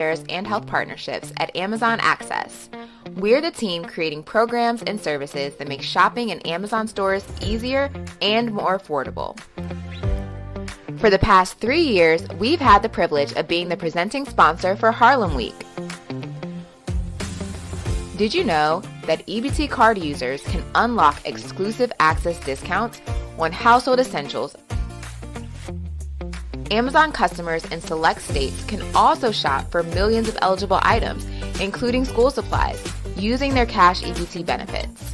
and health partnerships at Amazon Access. We're the team creating programs and services that make shopping in Amazon stores easier and more affordable. For the past 3 years, we've had the privilege of being the presenting sponsor for Harlem Week. Did you know that EBT card users can unlock exclusive access discounts on household essentials? Amazon customers in select states can also shop for millions of eligible items, including school supplies, using their cash EBT benefits.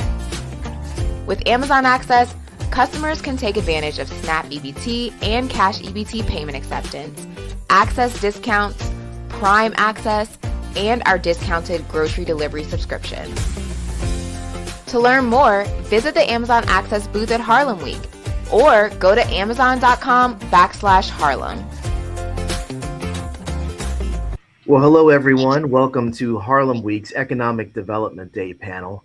With Amazon Access, customers can take advantage of SNAP EBT and cash EBT payment acceptance, access discounts, Prime Access, and our discounted grocery delivery subscription. To learn more, visit the Amazon Access booth at Harlem Week or go to amazon.com/Harlem. Well, hello, everyone. Welcome to Harlem Week's Economic Development Day panel.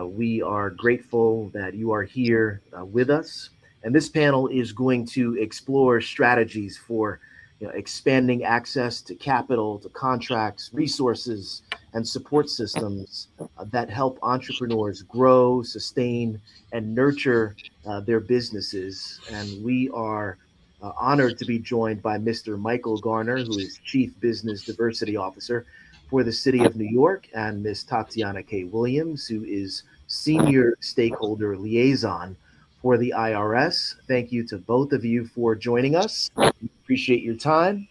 We are grateful that you are here with us. And this panel is going to explore strategies for expanding access to capital, to contracts, resources, and support systems that help entrepreneurs grow, sustain, and nurture their businesses. And we are honored to be joined by Mr. Michael Garner, who is Chief Business Diversity Officer for the City of New York, and Ms. Tatiana K. Williams, who is Senior Stakeholder Liaison for the IRS. Thank you to both of you for joining us. We appreciate your time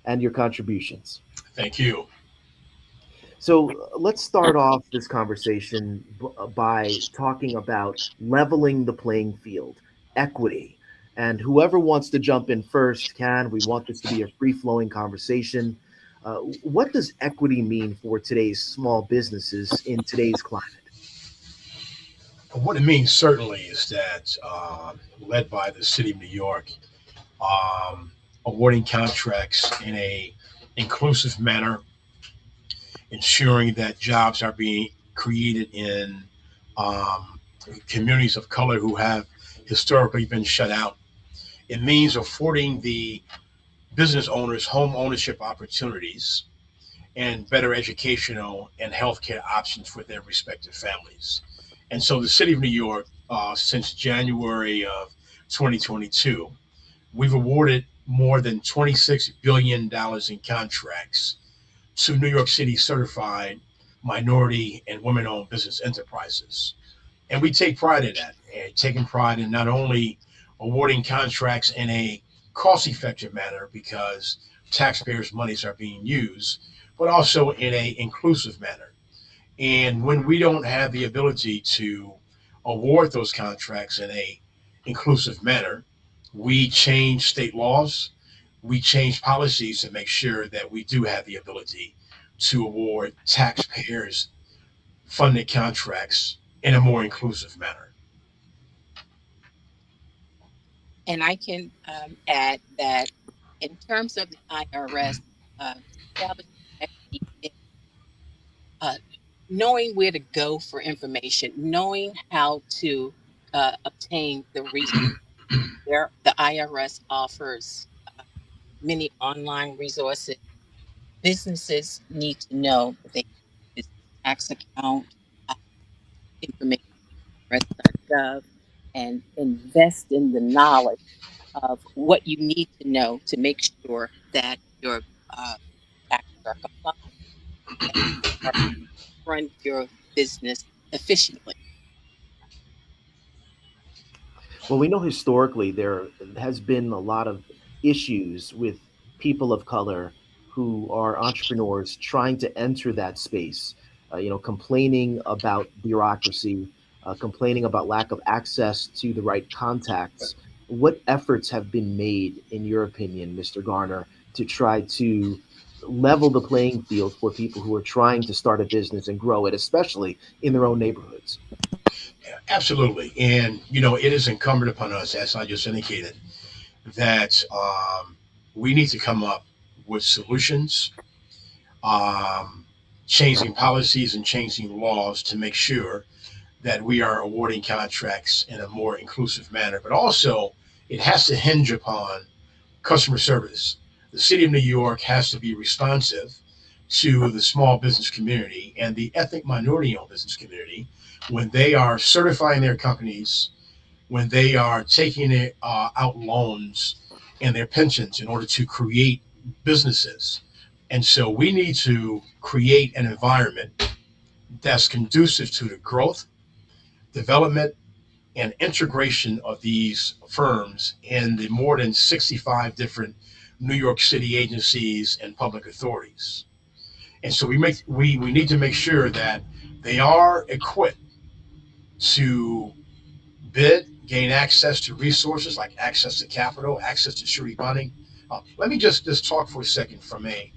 and your contributions. Thank you. So let's start off this conversation by talking about leveling the playing field, equity. And whoever wants to jump in first can. We want this to be a free-flowing conversation. What does equity mean for today's small businesses in today's climate? What it means certainly is that led by the City of New York, awarding contracts in a inclusive manner, ensuring that jobs are being created in communities of color who have historically been shut out. It means affording the business owners home ownership opportunities and better educational and healthcare options for their respective families. And so the City of New York, since January of 2022, we've awarded more than $26 billion in contracts to New York City certified minority and women-owned business enterprises. And we take pride in that, and taking pride in not only awarding contracts in a cost-effective manner because taxpayers' monies are being used, but also in an inclusive manner. And when we don't have the ability to award those contracts in a inclusive manner, we change state laws, we change policies to make sure that we do have the ability to award taxpayers funded contracts in a more inclusive manner. And I can add that in terms of the IRS, establishing equity, knowing where to go for information, knowing how to obtain the resources. The IRS offers many online resources. Businesses need to know that they have a tax account, information, IRS.gov, and invest in the knowledge of what you need to know to make sure that your taxes are compliant and run your business efficiently. Well, we know historically there has been a lot of issues with people of color who are entrepreneurs trying to enter that space, complaining about bureaucracy, complaining about lack of access to the right contacts. What efforts have been made, in your opinion, Mr. Garner, to try to level the playing field for people who are trying to start a business and grow it, especially in their own neighborhoods? Yeah, absolutely. And, it is incumbent upon us, as I just indicated, that we need to come up with solutions, changing policies and changing laws to make sure that we are awarding contracts in a more inclusive manner. But also, it has to hinge upon customer service. The City of New York has to be responsive to the small business community and the ethnic minority owned business community when they are certifying their companies, when they are taking out loans and their pensions in order to create businesses. And so we need to create an environment that's conducive to the growth, development, and integration of these firms in the more than 65 different New York City agencies and public authorities. And so we need to make sure that they are equipped to bid, gain access to resources like access to capital, access to surety bonding. Let me just talk for a second from a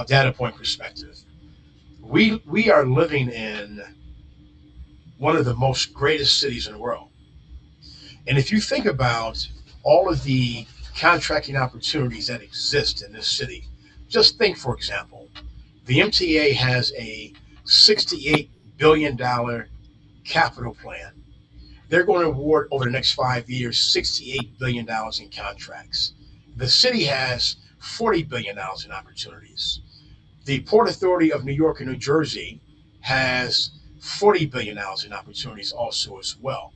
data point perspective. We are living in one of the most greatest cities in the world. And if you think about all of the contracting opportunities that exist in this city, just think, for example, the MTA has a $68 billion capital plan. They're going to award over the next 5 years $68 billion in contracts. The city has $40 billion in opportunities. The Port Authority of New York and New Jersey has $40 billion in opportunities also as well.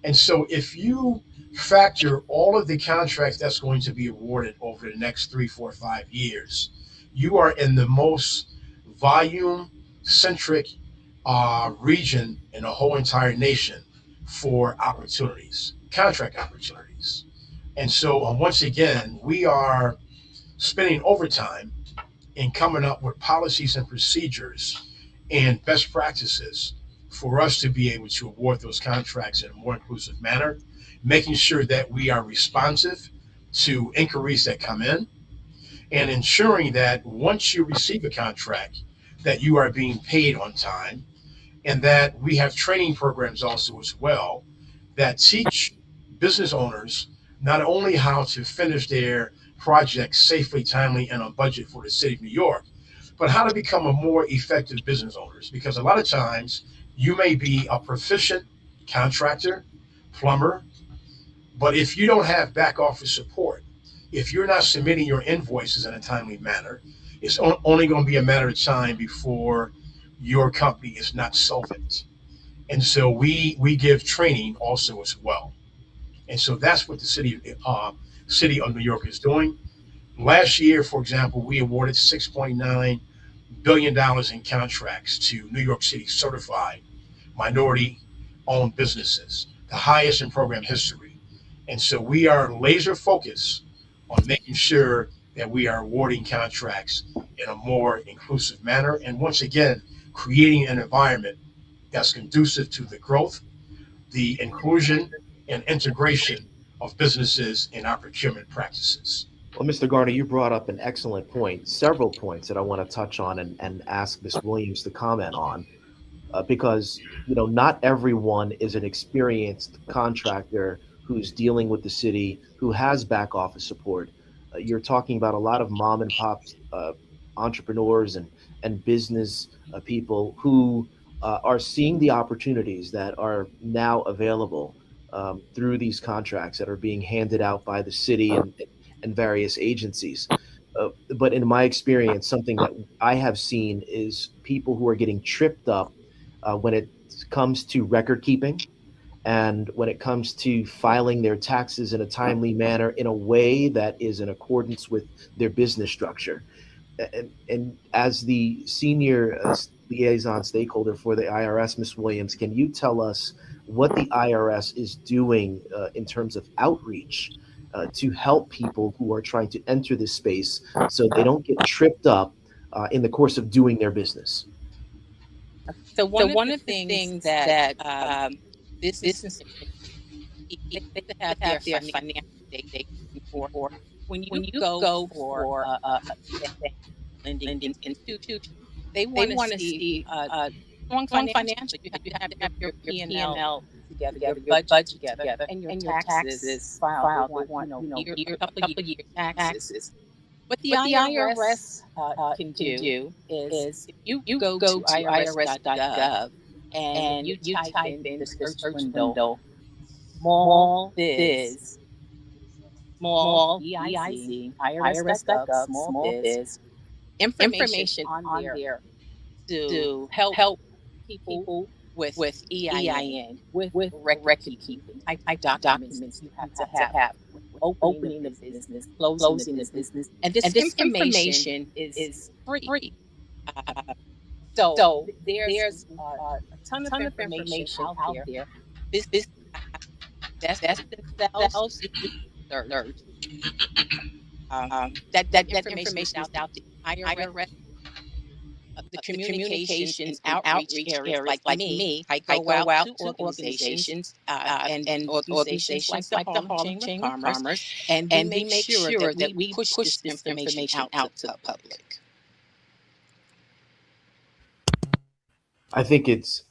And so if you factor all of the contracts that's going to be awarded over the next 3, 4, 5 years, you are in the most volume centric region in the whole entire nation for opportunities, contract opportunities. And so once again, we are spending overtime in coming up with policies and procedures and best practices for us to be able to award those contracts in a more inclusive manner, making sure that we are responsive to inquiries that come in, and ensuring that once you receive a contract, that you are being paid on time, and that we have training programs also as well that teach business owners not only how to finish their projects safely, timely, and on budget for the city of New York, but how to become a more effective business owners. Because a lot of times you may be a proficient contractor, plumber, but if you don't have back office support, if you're not submitting your invoices in a timely manner, it's only going to be a matter of time before your company is not solvent. And so we give training also as well. And so that's what the city of New York is doing. Last year, for example, we awarded $6.9 billion in contracts to New York City certified minority owned businesses, the highest in program history. And so we are laser focused on making sure that we are awarding contracts in a more inclusive manner. And once again, creating an environment that's conducive to the growth, the inclusion, and integration of businesses in our procurement practices. Well, Mr. Garner, you brought up an excellent point, several points that I want to touch on and ask Ms. Williams to comment on, because not everyone is an experienced contractor who's dealing with the city, who has back office support. You're talking about a lot of mom and pop entrepreneurs and business people who are seeing the opportunities that are now available through these contracts that are being handed out by the city and various agencies. But in my experience, something that I have seen is people who are getting tripped up when it comes to record keeping and when it comes to filing their taxes in a timely manner in a way that is in accordance with their business structure. And as the senior liaison stakeholder for the IRS, Ms. Williams, can you tell us what the IRS is doing in terms of outreach to help people who are trying to enter this space so they don't get tripped up in the course of doing their business? So one of the things that business they have their financial data for when you go for a lending institution, they want to see strong financial. You have to have your P&L together, your budget together, and your taxes filed. They want couple of years taxes. What the IRS can do is if you go to irs.gov and you type in the search window small biz, small BIZ, irs.gov, small biz, information on there to help people with EIN, with record keeping type documents you have to have when opening a business, closing the business. And this information is free. Uh, there's a ton of information out there. Business invest themselves if you search. That information is out there. IRS, the communications and outreach areas like me, I go out to organizations and organizations like the Harlem Chamber of Commerce, and we make sure that we push this information out to the public. I think it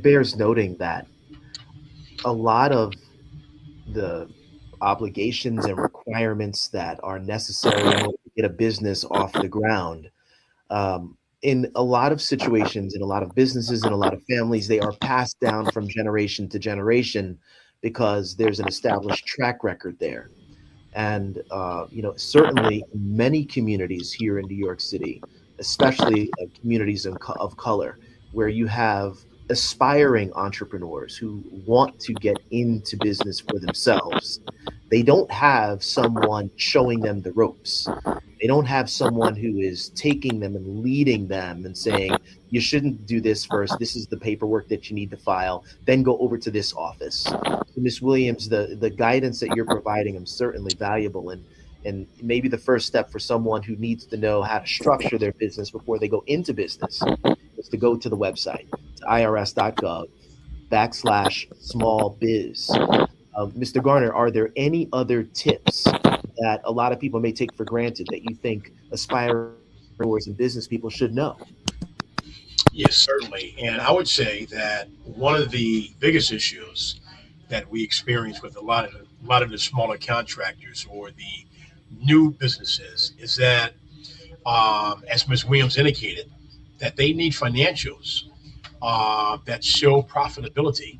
bears noting that a lot of the obligations and requirements that are necessary in order to get a business off the ground, in a lot of situations, in a lot of businesses, in a lot of families, they are passed down from generation to generation because there's an established track record there. And certainly many communities here in New York City, especially communities of color, where you have aspiring entrepreneurs who want to get into business for themselves, they don't have someone showing them the ropes. They don't have someone who is taking them and leading them and saying, you shouldn't do this first. This is the paperwork that you need to file. Then go over to this office. So, Ms. Williams, the guidance that you're providing is certainly valuable. And maybe the first step for someone who needs to know how to structure their business before they go into business is to go to the website, to irs.gov/smallbiz. Mr. Garner, are there any other tips that a lot of people may take for granted that you think aspiring entrepreneurs and business people should know? Yes, certainly. And I would say that one of the biggest issues that we experience with a lot of the smaller contractors or the new businesses is that, as Ms. Williams indicated, that they need financials that show profitability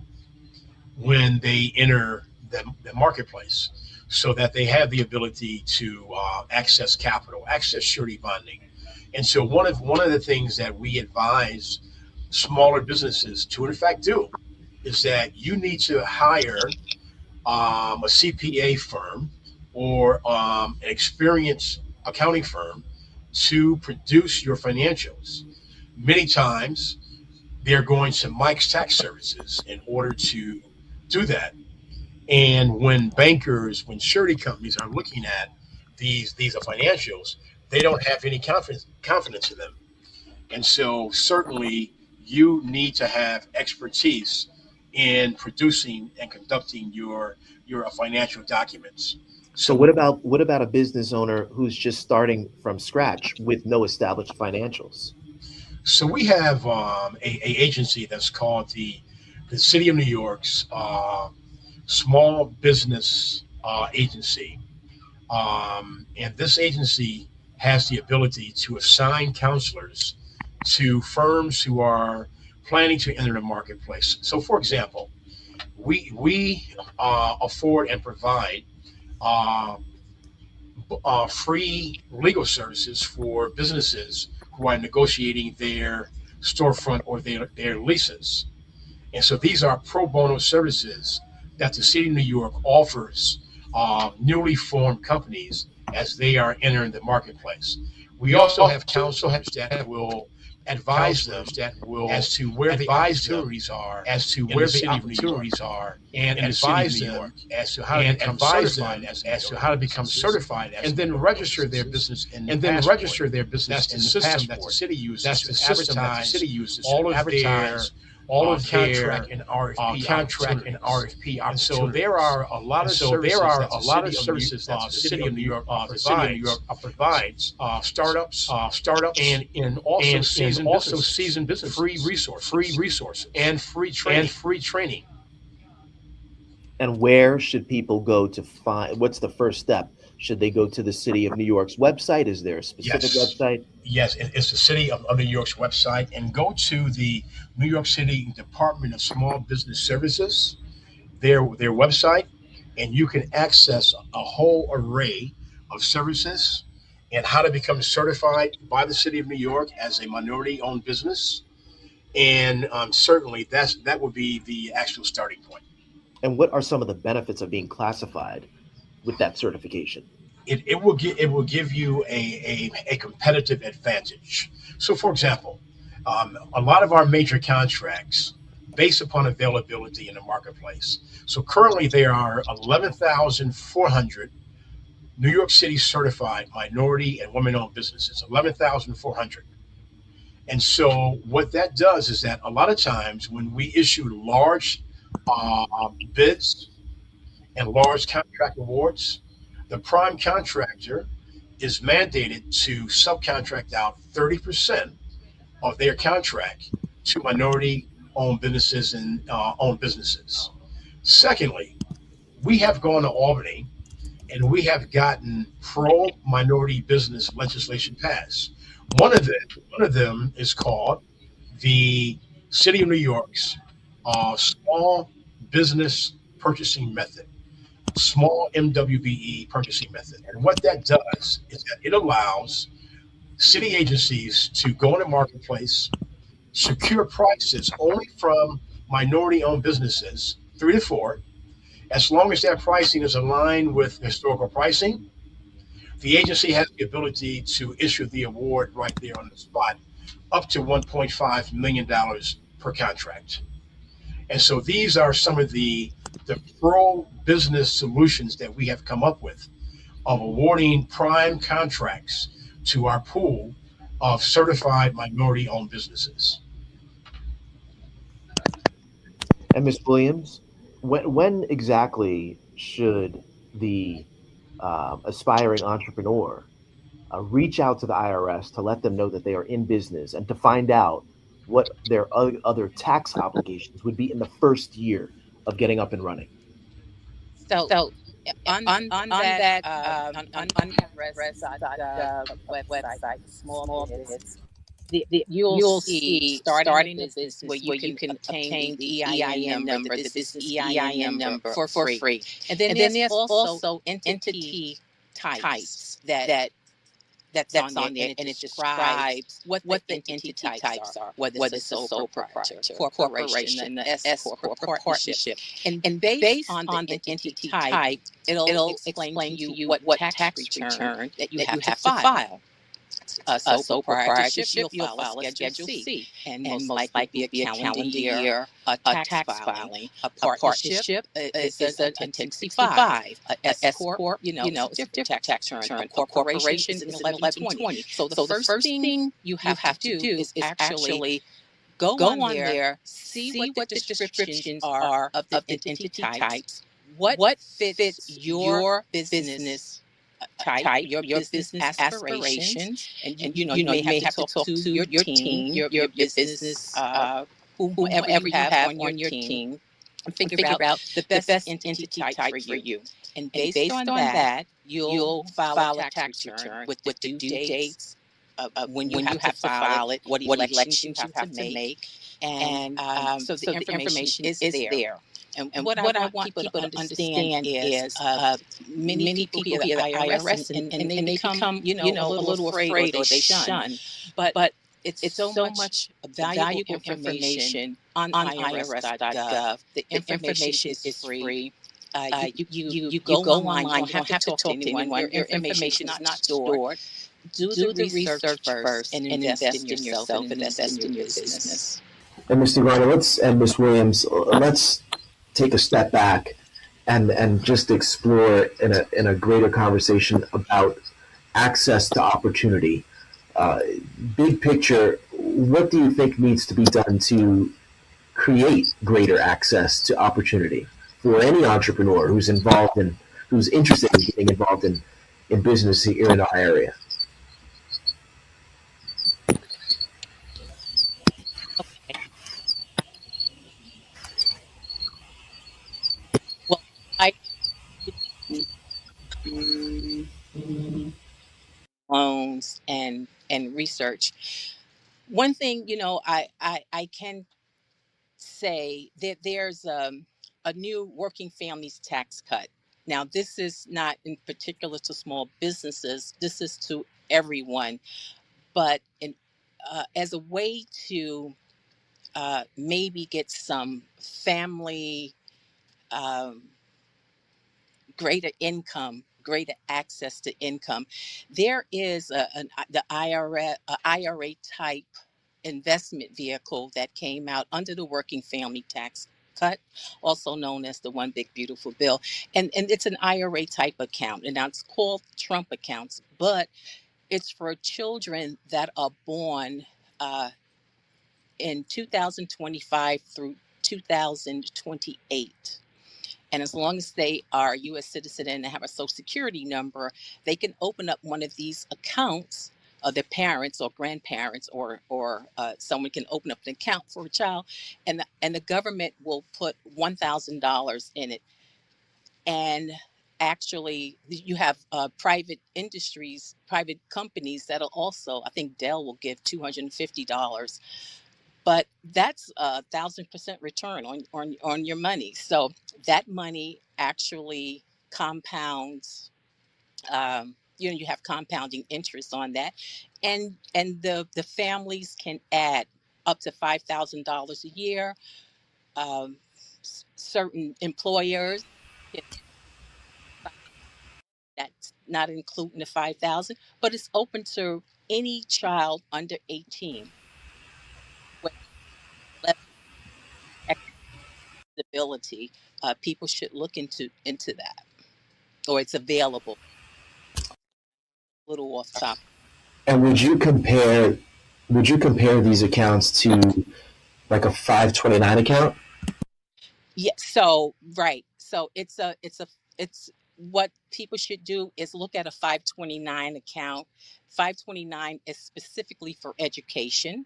when they enter the marketplace, so that they have the ability to access capital, access surety bonding. And so one of the things that we advise smaller businesses to in fact do is that you need to hire a CPA firm or an experienced accounting firm to produce your financials. Many times they're going to Mike's Tax Services in order to do that. And when surety companies are looking at these financials, they don't have any confidence in them. And so certainly you need to have expertise in producing and conducting your financial documents. So what about a business owner who's just starting from scratch with no established financials? So we have a agency that's called the City of New York's Small Business Agency, and this agency has the ability to assign counselors to firms who are planning to enter the marketplace. So, for example, we afford and provide free legal services for businesses who are negotiating their storefront or their leases. And so these are pro bono services that the City of New York offers newly formed companies as they are entering the marketplace. We also have counselors that will advise them as to where the opportunities are, and advise them as to how to become certified, and then register their business in the passport. That's the system that the city uses to advertise all of contract and RFP opportunities. And so there are a lot of services that the City of New York provides, startups, and also seasoned business, free resources, and free training. And where should people go to find? What's the first step? Should they go to the City of New York's website? Is there a specific website? Yes, it's the City of New York's website, and go to the New York City Department of Small Business Services, their website, and you can access a whole array of services and how to become certified by the city of New York as a minority-owned business. And certainly that would be the actual starting point. And what are some of the benefits of being classified with that certification? It will give you a competitive advantage. So, for example, a lot of our major contracts based upon availability in the marketplace. So currently there are 11,400 New York City certified minority and women-owned businesses. 11,400. And so what that does is that a lot of times when we issue large bids and large contract awards, the prime contractor is mandated to subcontract out 30% of their contract to minority owned businesses and owned businesses. Secondly, we have gone to Albany and we have gotten pro minority business legislation passed. One of them is called the City of New York's Small Business Purchasing Method, small MWBE purchasing method. And what that does is that it allows city agencies to go in the marketplace, secure prices only from minority owned businesses, three to four, as long as that pricing is aligned with historical pricing. The agency has the ability to issue the award right there on the spot, up to $1.5 million per contract. And so these are some of the pro business solutions that we have come up with of awarding prime contracts to our pool of certified minority owned businesses. And Ms. Williams, when exactly should the aspiring entrepreneur reach out to the IRS to let them know that they are in business and to find out what their other tax obligations would be in the first year of getting up and running? So on that on IRS.gov website, small biz, you'll see starting a business where you can obtain the EIN number, the business EIN number for free. And then there's also entity types that's on there, and it describes what the entity types are, whether it's a sole proprietor, corporation, the S corp, or partnership. And based on the entity type, it'll explain to you what tax return that you have to file. A sole proprietorship, you'll file a Schedule C, and most likely be a calendar year tax filing. A partnership is a 1065. A S corp, it's a different tax return. A corporation is an 1120. So the first thing you have to do is actually go on there, see what the descriptions are of the entity types, what fits your business type, your business aspirations, and you may have to talk to your team, your business, whomever you have on your team, and figure out the best entity type for you. And based on that, you'll file a tax return with the due dates of when you have to file it, what elections you have to make, and so the information is there. And what I want people to understand is many people hear the IRS and they become a little afraid or they shun. But it's so much valuable information on IRS.gov. The information is free. You go online. You don't have to talk to anyone. Your information is not stored. Do the research first and invest in yourself and invest in your business. And Mr. Garner, and Ms. Williams, let's take a step back and just explore in a greater conversation about access to opportunity. Big picture, what do you think needs to be done to create greater access to opportunity for any entrepreneur who's interested in getting involved in business here in our area? Well, I loans and research. One thing I can say that there's a new working families tax cut. Now, this is not in particular to small businesses. This is to everyone, but as a way to maybe get some family um, greater income, greater access to income, there is the IRA type investment vehicle that came out under the Working Family Tax Cut, also known as the One Big Beautiful Bill. And it's an IRA type account. And now it's called Trump accounts, but it's for children that are born uh, in 2025 through 2028. And as long as they are a U.S. citizen and they have a Social Security number, they can open up one of these accounts. Their parents or grandparents or someone can open up an account for a child, and the government will put $1,000 in it. And actually, you have private industries, private companies that'll also. I think Dell will give $250, but that's 1,000% return on your money. So that money actually compounds. You have compounding interest on that, and the families can add up to $5,000 a year. Um, Certain employers, that's not including the 5,000, but it's open to any child under 18 with ability. People should look into that, or it's available. A little off topic. And would you compare these accounts to like a 529 account? Yeah. So right. So it's what people should do is look at a 529 account. 529 is specifically for education.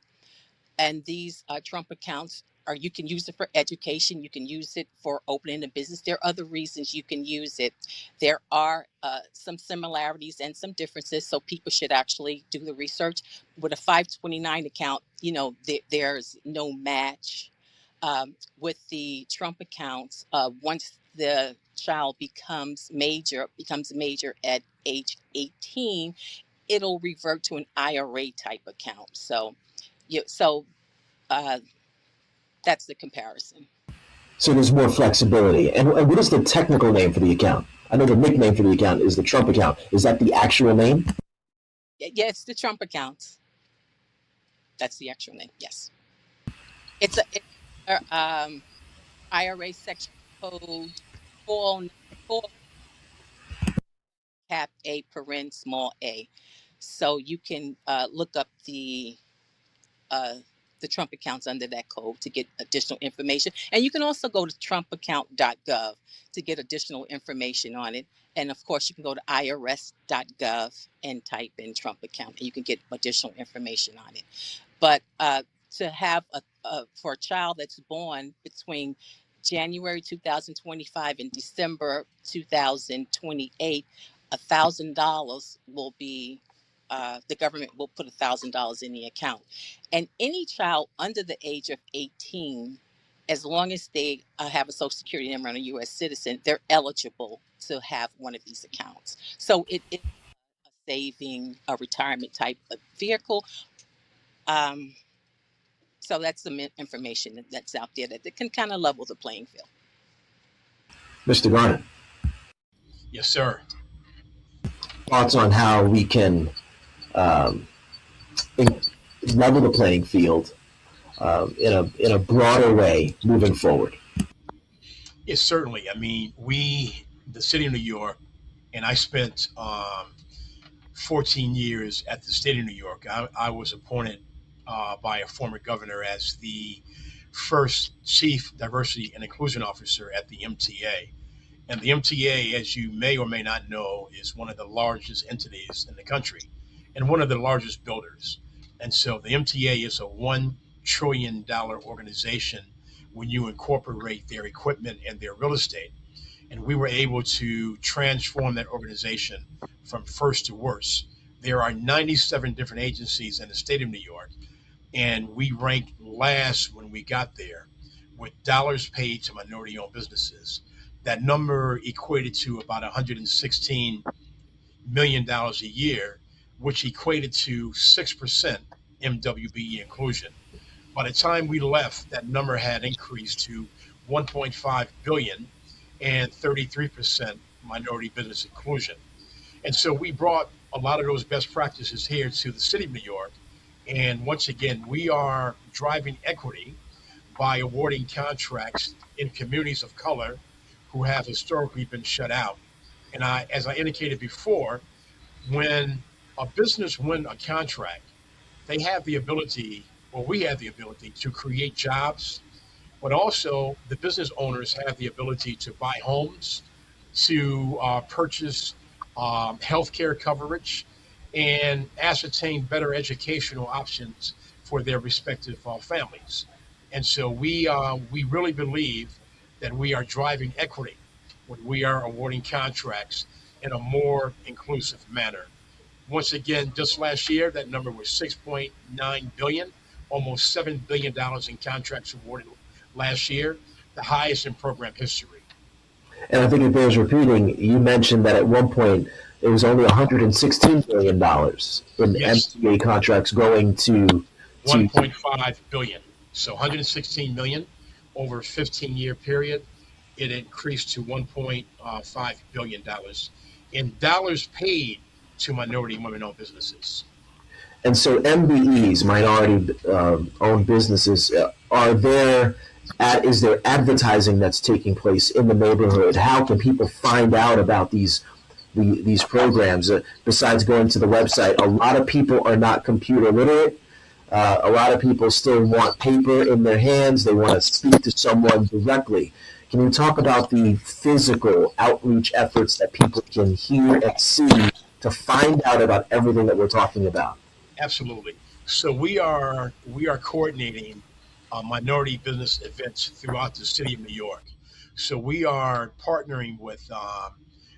And these Trump accounts are, you can use it for education. You can use it for opening a business. There are other reasons you can use it. There are some similarities and some differences. So people should actually do the research. With a 529 account, there's no match. With the Trump accounts, once the child becomes major at age 18, it'll revert to an IRA type account. So uh, that's the comparison. So there's more flexibility. And what is the technical name for the account? I know the nickname for the account is the Trump account. Is that the actual name? Yeah, it's the Trump accounts. That's the actual name. Yes, it's a IRA section code 494 cap A paren small a. So you can look up the Trump accounts under that code to get additional information. And you can also go to trumpaccount.gov to get additional information on it. And of course, you can go to irs.gov and type in Trump account, and you can get additional information on it. But to have for a child that's born between January 2025 and December 2028, $1,000 will be the government will put $1,000 in the account. And any child under the age of 18, as long as they have a Social Security number and a U.S. citizen, they're eligible to have one of these accounts. So it is a saving, a retirement type of vehicle. So that's some information that's out there that can kind of level the playing field. Mr. Garner. Yes, sir. Thoughts on how we can level the playing field in a broader way moving forward? Yes, certainly. I mean, the city of New York, and I spent 14 years at the state of New York. I was appointed by a former governor as the first chief diversity and inclusion officer at the MTA. And the MTA, as you may or may not know, is one of the largest entities in the country and one of the largest builders. And so the MTA is a $1 trillion organization when you incorporate their equipment and their real estate. And we were able to transform that organization from first to worst. There are 97 different agencies in the state of New York, and we ranked last when we got there with dollars paid to minority-owned businesses. That number equated to about $116 million a year which equated to 6% MWBE inclusion. By the time we left, that number had increased to 1.5 billion and 33% minority business inclusion. And so we brought a lot of those best practices here to the city of New York. And once again, we are driving equity by awarding contracts in communities of color who have historically been shut out. And as I indicated before, when a business win a contract, they have the ability, or we have the ability, to create jobs, but also the business owners have the ability to buy homes, to purchase healthcare coverage, and ascertain better educational options for their respective families. And so we really believe that we are driving equity when we are awarding contracts in a more inclusive manner. Once again, just last year, that number was 6.9 billion, almost $7 billion in contracts awarded last year, the highest in program history. And I think it bears repeating, you mentioned that at one point it was only $116 billion in Yes, MTA contracts going to 1.5 billion. So 116 million over a 15-year period. It increased to 1.5 billion dollars in dollars paid to minority and women-owned businesses. and so MBEs, minority owned businesses, are there is there advertising that's taking place in the neighborhood? How can people find out about these programs besides going to the website? A lot of people are not computer literate. A lot of people still want paper in their hands. They want to speak to someone directly. Can you talk about the physical outreach efforts that people can hear and see to find out about everything that we're talking about? Absolutely. So we are coordinating minority business events throughout the city of New York. So we are partnering with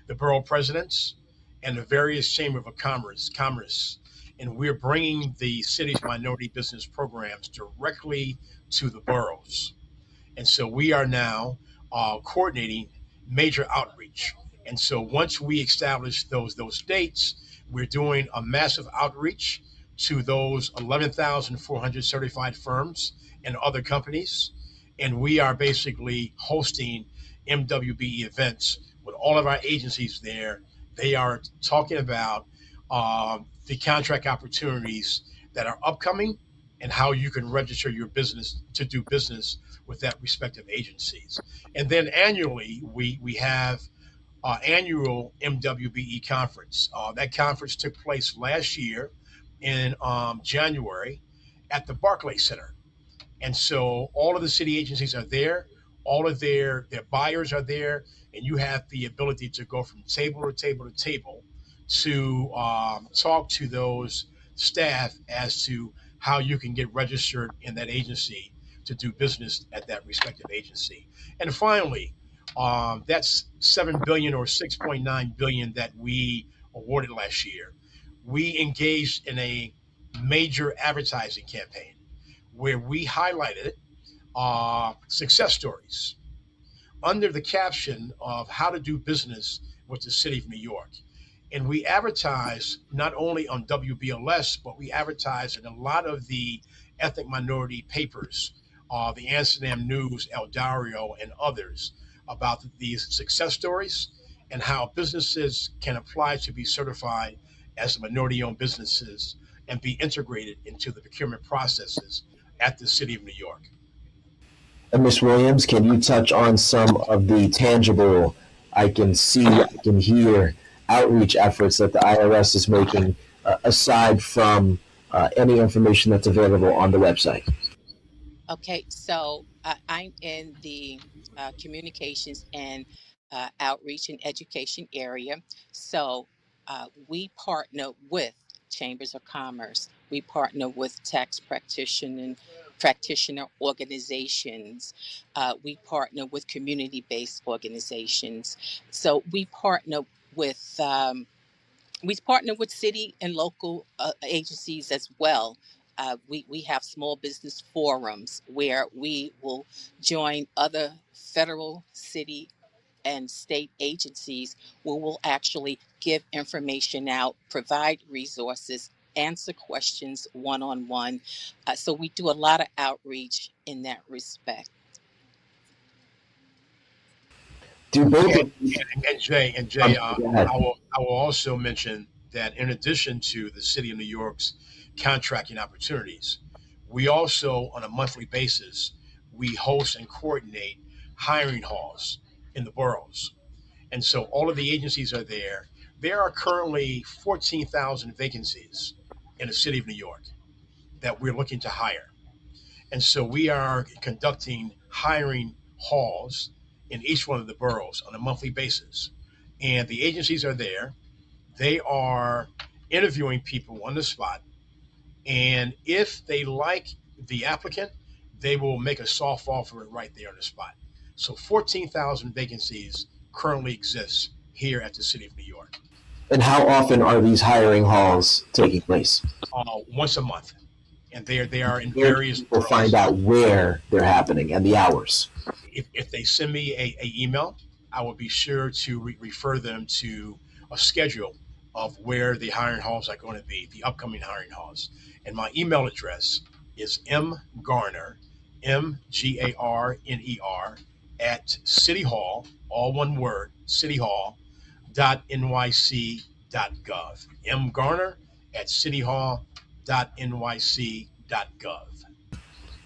the borough presidents and the various chamber of commerce, and we're bringing the city's minority business programs directly to the boroughs. And so we are now coordinating major outreach. And so once we establish those dates, we're doing a massive outreach to those 11,400 certified firms and other companies. And we are basically hosting MWB events with all of our agencies there. They are talking about the contract opportunities that are upcoming and how you can register your business to do business with that respective agencies. And then annually, we have annual MWBE conference. That conference took place last year in January at the Barclay Center. And so all of the city agencies are there, all of their buyers are there, and you have the ability to go from table to table to table to talk to those staff as to how you can get registered in that agency to do business at that respective agency. And finally, that's 7 billion or 6.9 billion that we awarded last year. We engaged in a major advertising campaign where we highlighted success stories under the caption of how to do business with the city of New York. And we advertise not only on WBLS, but we advertise in a lot of the ethnic minority papers, the Amsterdam News, El Dario, and others about these success stories and how businesses can apply to be certified as minority owned businesses and be integrated into the procurement processes at the city of New York. And Ms. Williams, can you touch on some of the tangible, I can see, I can hear outreach efforts that the IRS is making aside from any information that's available on the website? Okay, so I'm in the communications and outreach and education area. So we partner with chambers of commerce. We partner with tax practitioner organizations. We partner with community-based organizations. So with we partner with city and local agencies as well. We have small business forums where we will join other federal, city, and state agencies where we'll actually give information out, provide resources, answer questions one on one. So we do a lot of outreach in that respect. Do both And, of these? and Jay, Go ahead. I will also mention that in addition to the city of New York's contracting opportunities, we also, on a monthly basis, we host and coordinate hiring halls in the boroughs. And so all of the agencies are there. There are currently 14,000 vacancies in the city of New York that we're looking to hire. And so we are conducting hiring halls in each one of the boroughs on a monthly basis. And the agencies are there. They are interviewing people on the spot. And if they like the applicant, they will make a soft offer right there on the spot. So 14,000 vacancies currently exist here at the city of New York, And how often are these hiring halls taking place? once a month. And they are in Where do various people find boroughs. out where they're happening and the hours? If they send me a email, I will be sure to refer them to a schedule of where the hiring halls are going to be, the upcoming hiring halls. And my email address is mgarner, MGARNER, at City Hall, all one word, City Hall, .nyc.gov. mgarner at City Hall, .nyc.gov.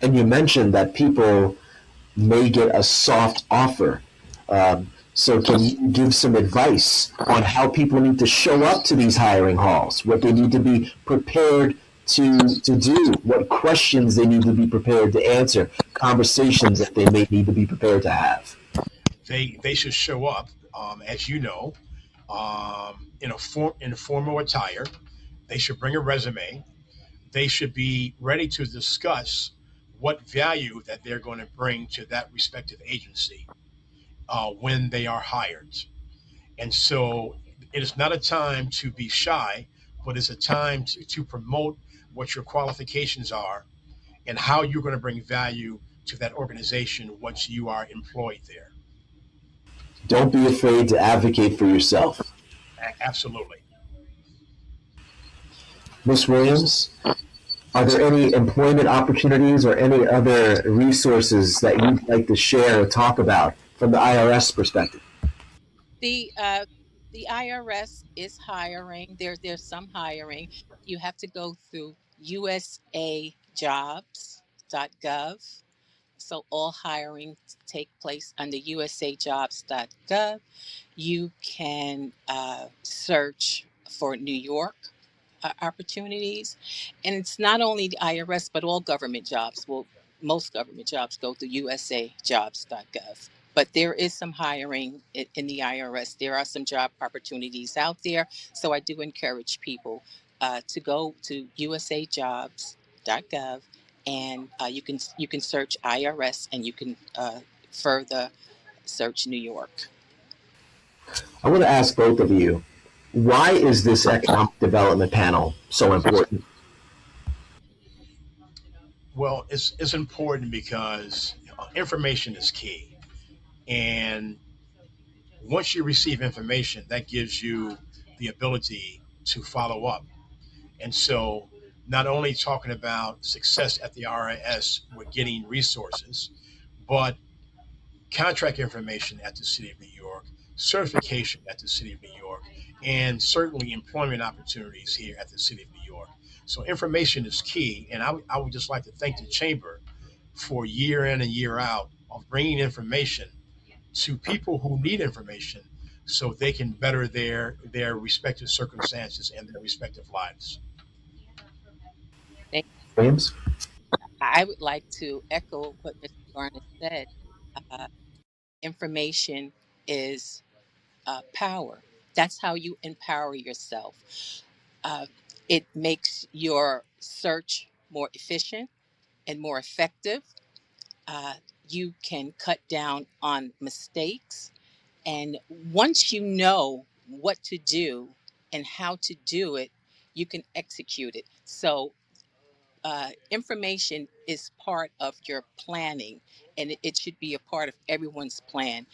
And you mentioned that people may get a soft offer. So can you give some advice on how people need to show up to these hiring halls, what they need to be prepared to do, what questions they need to be prepared to answer, conversations that they may need to be prepared to have? They should show up, as you know, in a formal attire. They should bring a resume. They should be ready to discuss what value that they're going to bring to that respective agency when they are hired. And so it is not a time to be shy, but it's a time to promote what your qualifications are and how you're going to bring value to that organization once you are employed there. Don't be afraid to advocate for yourself. Absolutely. Ms. Williams, are there any employment opportunities or any other resources that you'd like to share or talk about from the IRS perspective? The IRS is hiring. There's some hiring. You have to go through usajobs.gov. So all hiring take place under usajobs.gov. You can search for New York opportunities, and it's not only the IRS, but all government jobs. Well, most government jobs go through usajobs.gov. But there is some hiring in the IRS. There are some job opportunities out there. So I do encourage people to go to usajobs.gov, and you can search IRS, and you can further search New York. I want to ask both of you, why is this economic development panel so important? Well, it's important because information is key. And once you receive information, that gives you the ability to follow up. And so, not only talking about success at the RIS with getting resources, but contract information at the City of New York, certification at the City of New York, and certainly employment opportunities here at the City of New York. So, information is key. And I would just like to thank the Chamber for year in and year out of bringing information to people who need information so they can better their respective circumstances and their respective lives. Thank- Williams? I would like to echo what Mr. Garner said. Uh, Information is power. That's how you empower yourself. Uh, it makes your search more efficient and more effective. Uh, you can cut down on mistakes. And once you know what to do and how to do it, you can execute it. So information is part of your planning, and it should be a part of everyone's plan.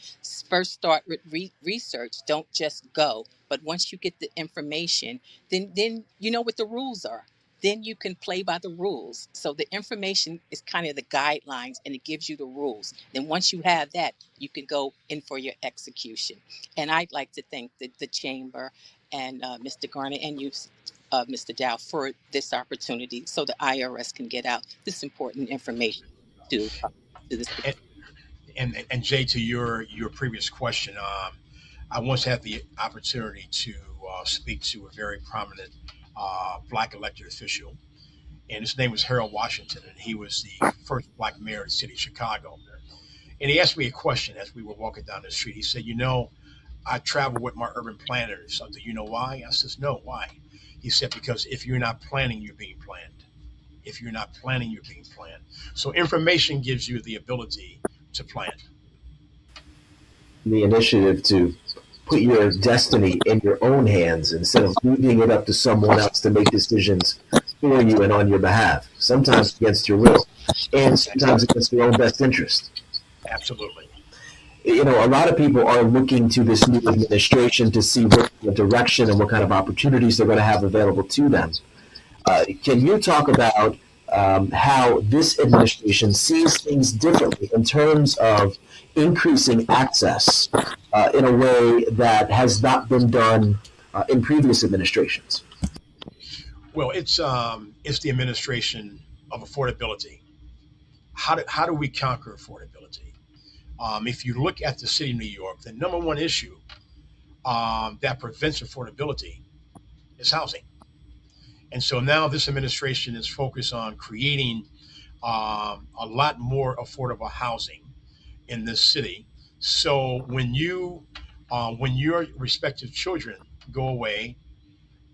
First, start with research. Don't just go, but once you get the information, then you know what the rules are. Then you can play by the rules. So the information is kind of the guidelines, and it gives you the rules. Then once you have that, you can go in for your execution. And I'd like to thank the chamber and Mr. Garner and you, Mr. Dow, for this opportunity so the IRS can get out this important information to this And, particular. and Jay, to your previous question, I once had the opportunity to speak to a very prominent black elected official, and his name was Harold Washington, and he was the first black mayor of the city of Chicago. And he asked me a question as we were walking down the street. He said, "You know, I travel with my urban planners. So do you know why?" I says, "No, why?" He said, "Because if you're not planning, you're being planned. If you're not planning, you're being planned." So information gives you the ability to plan. The initiative to put your destiny in your own hands instead of leaving it up to someone else to make decisions for you and on your behalf, sometimes against your will, and sometimes against their own best interest. Absolutely. A lot of people are looking to this new administration to see what the direction and what kind of opportunities they're going to have available to them. Can you talk about how this administration sees things differently in terms of increasing access in a way that has not been done in previous administrations? Well, it's the administration of affordability. How do we conquer affordability? If you look at the city of New York, the number one issue that prevents affordability is housing. And so now this administration is focused on creating a lot more affordable housing in this city. So when your respective children go away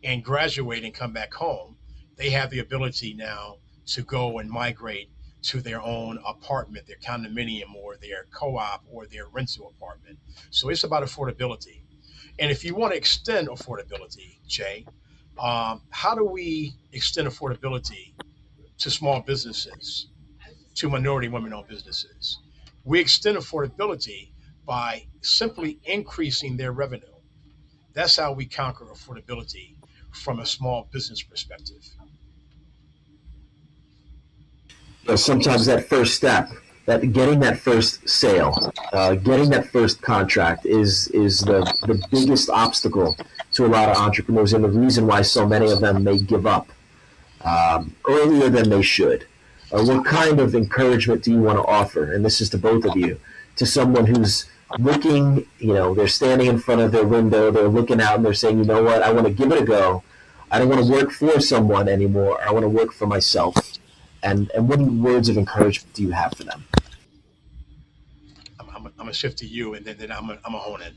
and graduate and come back home, they have the ability now to go and migrate to their own apartment, their condominium, or their co-op, or their rental apartment. So it's about affordability. And if you want to extend affordability, Jay, how do we extend affordability to small businesses, to minority women-owned businesses? We extend affordability by simply increasing their revenue. That's how we conquer affordability from a small business perspective. Sometimes that first step, that getting that first sale, getting that first contract is the biggest obstacle to a lot of entrepreneurs, and the reason why so many of them may give up earlier than they should. What kind of encouragement do you want to offer? And this is to both of you, to someone who's looking, they're standing in front of their window, they're looking out and they're saying, you know what, I want to give it a go. I don't want to work for someone anymore. I want to work for myself. And what words of encouragement do you have for them? I'm going to shift to you, and then I'm going to hone in.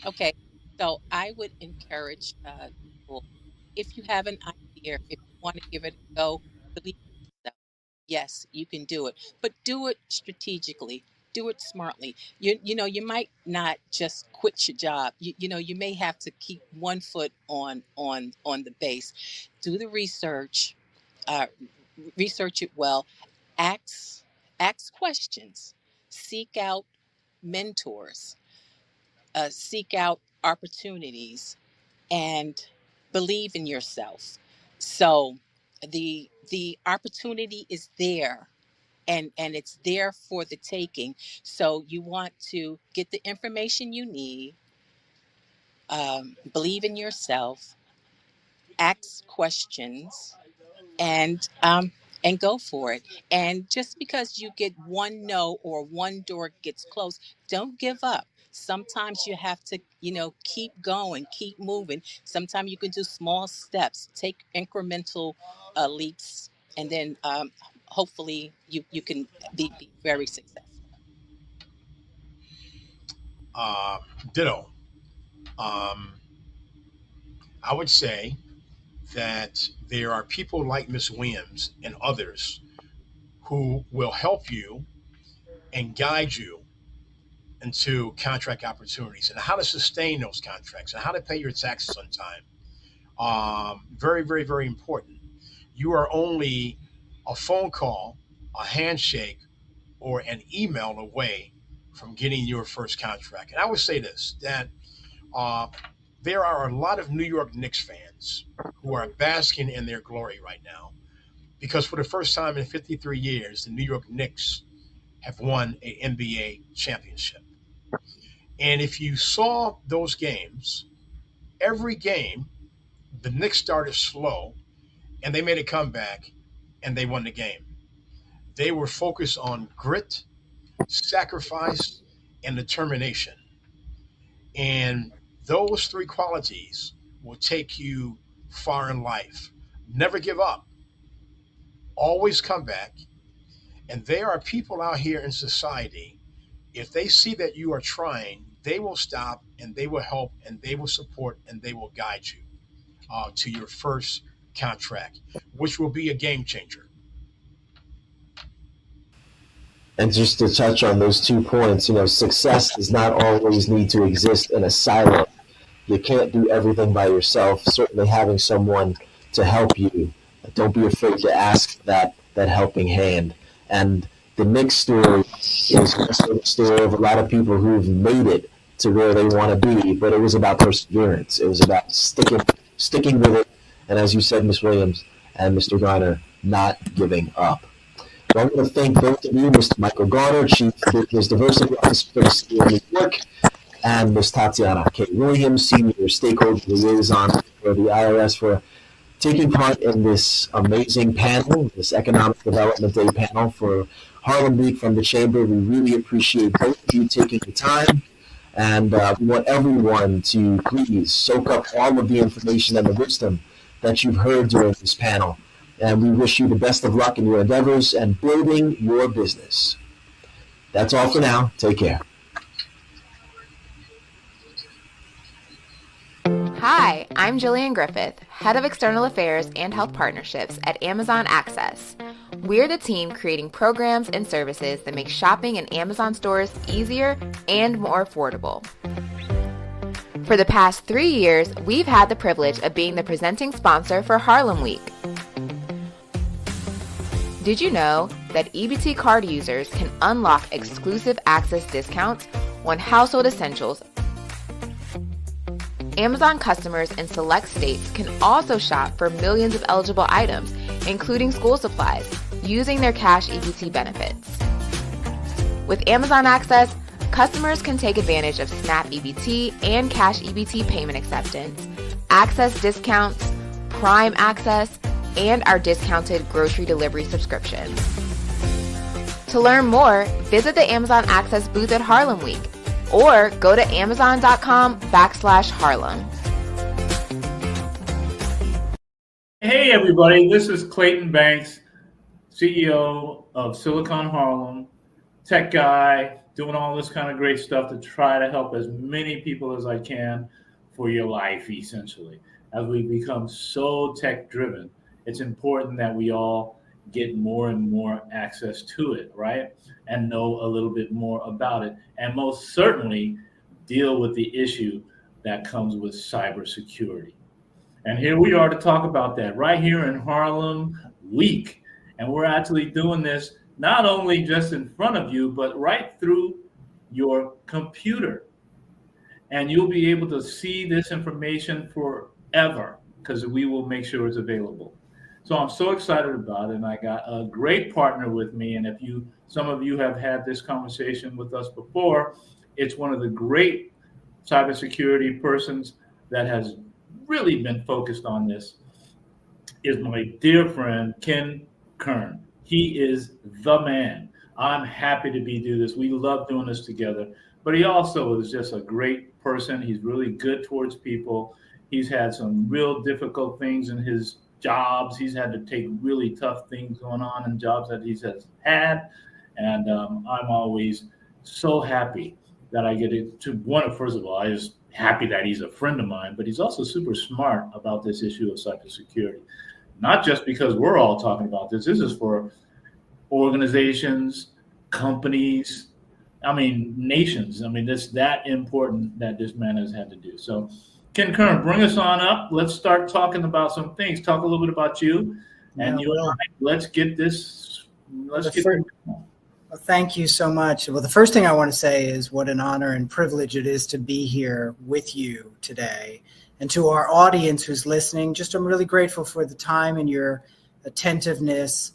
Okay, so I would encourage people, if you have an idea, if you want to give it a go, believe in yourself. Yes, you can do it, but do it strategically. Do it smartly. You might not just quit your job. You may have to keep one foot on the base. Do the research, uh, research it well. Ask ask questions. Seek out mentors. Seek out opportunities, and believe in yourself. So the opportunity is there, and it's there for the taking. So you want to get the information you need, believe in yourself, ask questions, and go for it. And just because you get one no or one door gets closed, don't give up. Sometimes you have to, keep going, keep moving. Sometimes you can do small steps, take incremental leaps, and then hopefully you can be very successful. Uh, Ditto. Um, I would say that there are people like Miss Williams and others who will help you and guide you into contract opportunities and how to sustain those contracts and how to pay your taxes on time. Very, very, very important. You are only a phone call, a handshake, or an email away from getting your first contract. And I would say this, that uh, there are a lot of New York Knicks fans who are basking in their glory right now because for the first time in 53 years, the New York Knicks have won an NBA championship. And if you saw those games, every game, the Knicks started slow and they made a comeback and they won the game. They were focused on grit, sacrifice, and determination. And those three qualities will take you far in life. Never give up, always come back. And there are people out here in society, if they see that you are trying, they will stop and they will help and they will support and they will guide you to your first contract, which will be a game changer. And just to touch on those 2 points, success does not always need to exist in a silo. You can't do everything by yourself. Certainly having someone to help you. Don't be afraid to ask that helping hand. And the Knicks story is also the story of a lot of people who've made it to where they want to be, but it was about perseverance. It was about sticking with it. And as you said, Ms. Williams and Mr. Garner, not giving up. So I want to thank both of you, Mr. Michael Garner, Chief Business Diversity Officer for the City of New York, and Ms. Tatiana K. Williams, Senior Stakeholder Liaison for the IRS, for taking part in this amazing panel, this Economic Development Day panel for Harlem Week from the Chamber. We really appreciate both of you taking the time, and we want everyone to please soak up all of the information and the wisdom that you've heard during this panel. And we wish you the best of luck in your endeavors and building your business. That's all for now. Take care. Hi, I'm Jillian Griffith, Head of External Affairs and Health Partnerships at Amazon Access. We're the team creating programs and services that make shopping in Amazon stores easier and more affordable. For the past 3 years, we've had the privilege of being the presenting sponsor for Harlem Week. Did you know that EBT card users can unlock exclusive access discounts on household essentials? Amazon customers in select states can also shop for millions of eligible items, including school supplies, using their cash EBT benefits. With Amazon Access, customers can take advantage of SNAP EBT and cash EBT payment acceptance, access discounts, Prime access, and our discounted grocery delivery subscription. To learn more, visit the Amazon Access booth at Harlem Week or go to amazon.com/Harlem. Hey everybody, this is Clayton Banks, CEO of Silicon Harlem, tech guy, doing all this kind of great stuff to try to help as many people as I can for your life, essentially. As we become so tech driven, it's important that we all get more and more access to it, right? And know a little bit more about it. And most certainly deal with the issue that comes with cybersecurity. And here we are to talk about that right here in Harlem Week. And we're actually doing this not only just in front of you, but right through your computer. And you'll be able to see this information forever because we will make sure it's available. So I'm so excited about it, and I got a great partner with me. And if some of you have had this conversation with us before, it's one of the great cybersecurity persons that has really been focused on this is my dear friend, Ken Kern. He is the man. I'm happy to do this. We love doing this together, but he also is just a great person. He's really good towards people. He's had some real difficult things in his jobs. He's had to take really tough things going on in jobs that he's had. And I'm always so happy that I get to first of all, I just happy that he's a friend of mine, but he's also super smart about this issue of cybersecurity. Not just because we're all talking about this. This is for organizations, companies, nations. It's that important that this man has had to do. So Ken Kern, bring us on up. Let's start talking about some things. Talk a little bit about you. And you and I, let's get this. Well, thank you so much. Well, the first thing I want to say is what an honor and privilege it is to be here with you today. And to our audience who's listening, I'm really grateful for the time and your attentiveness.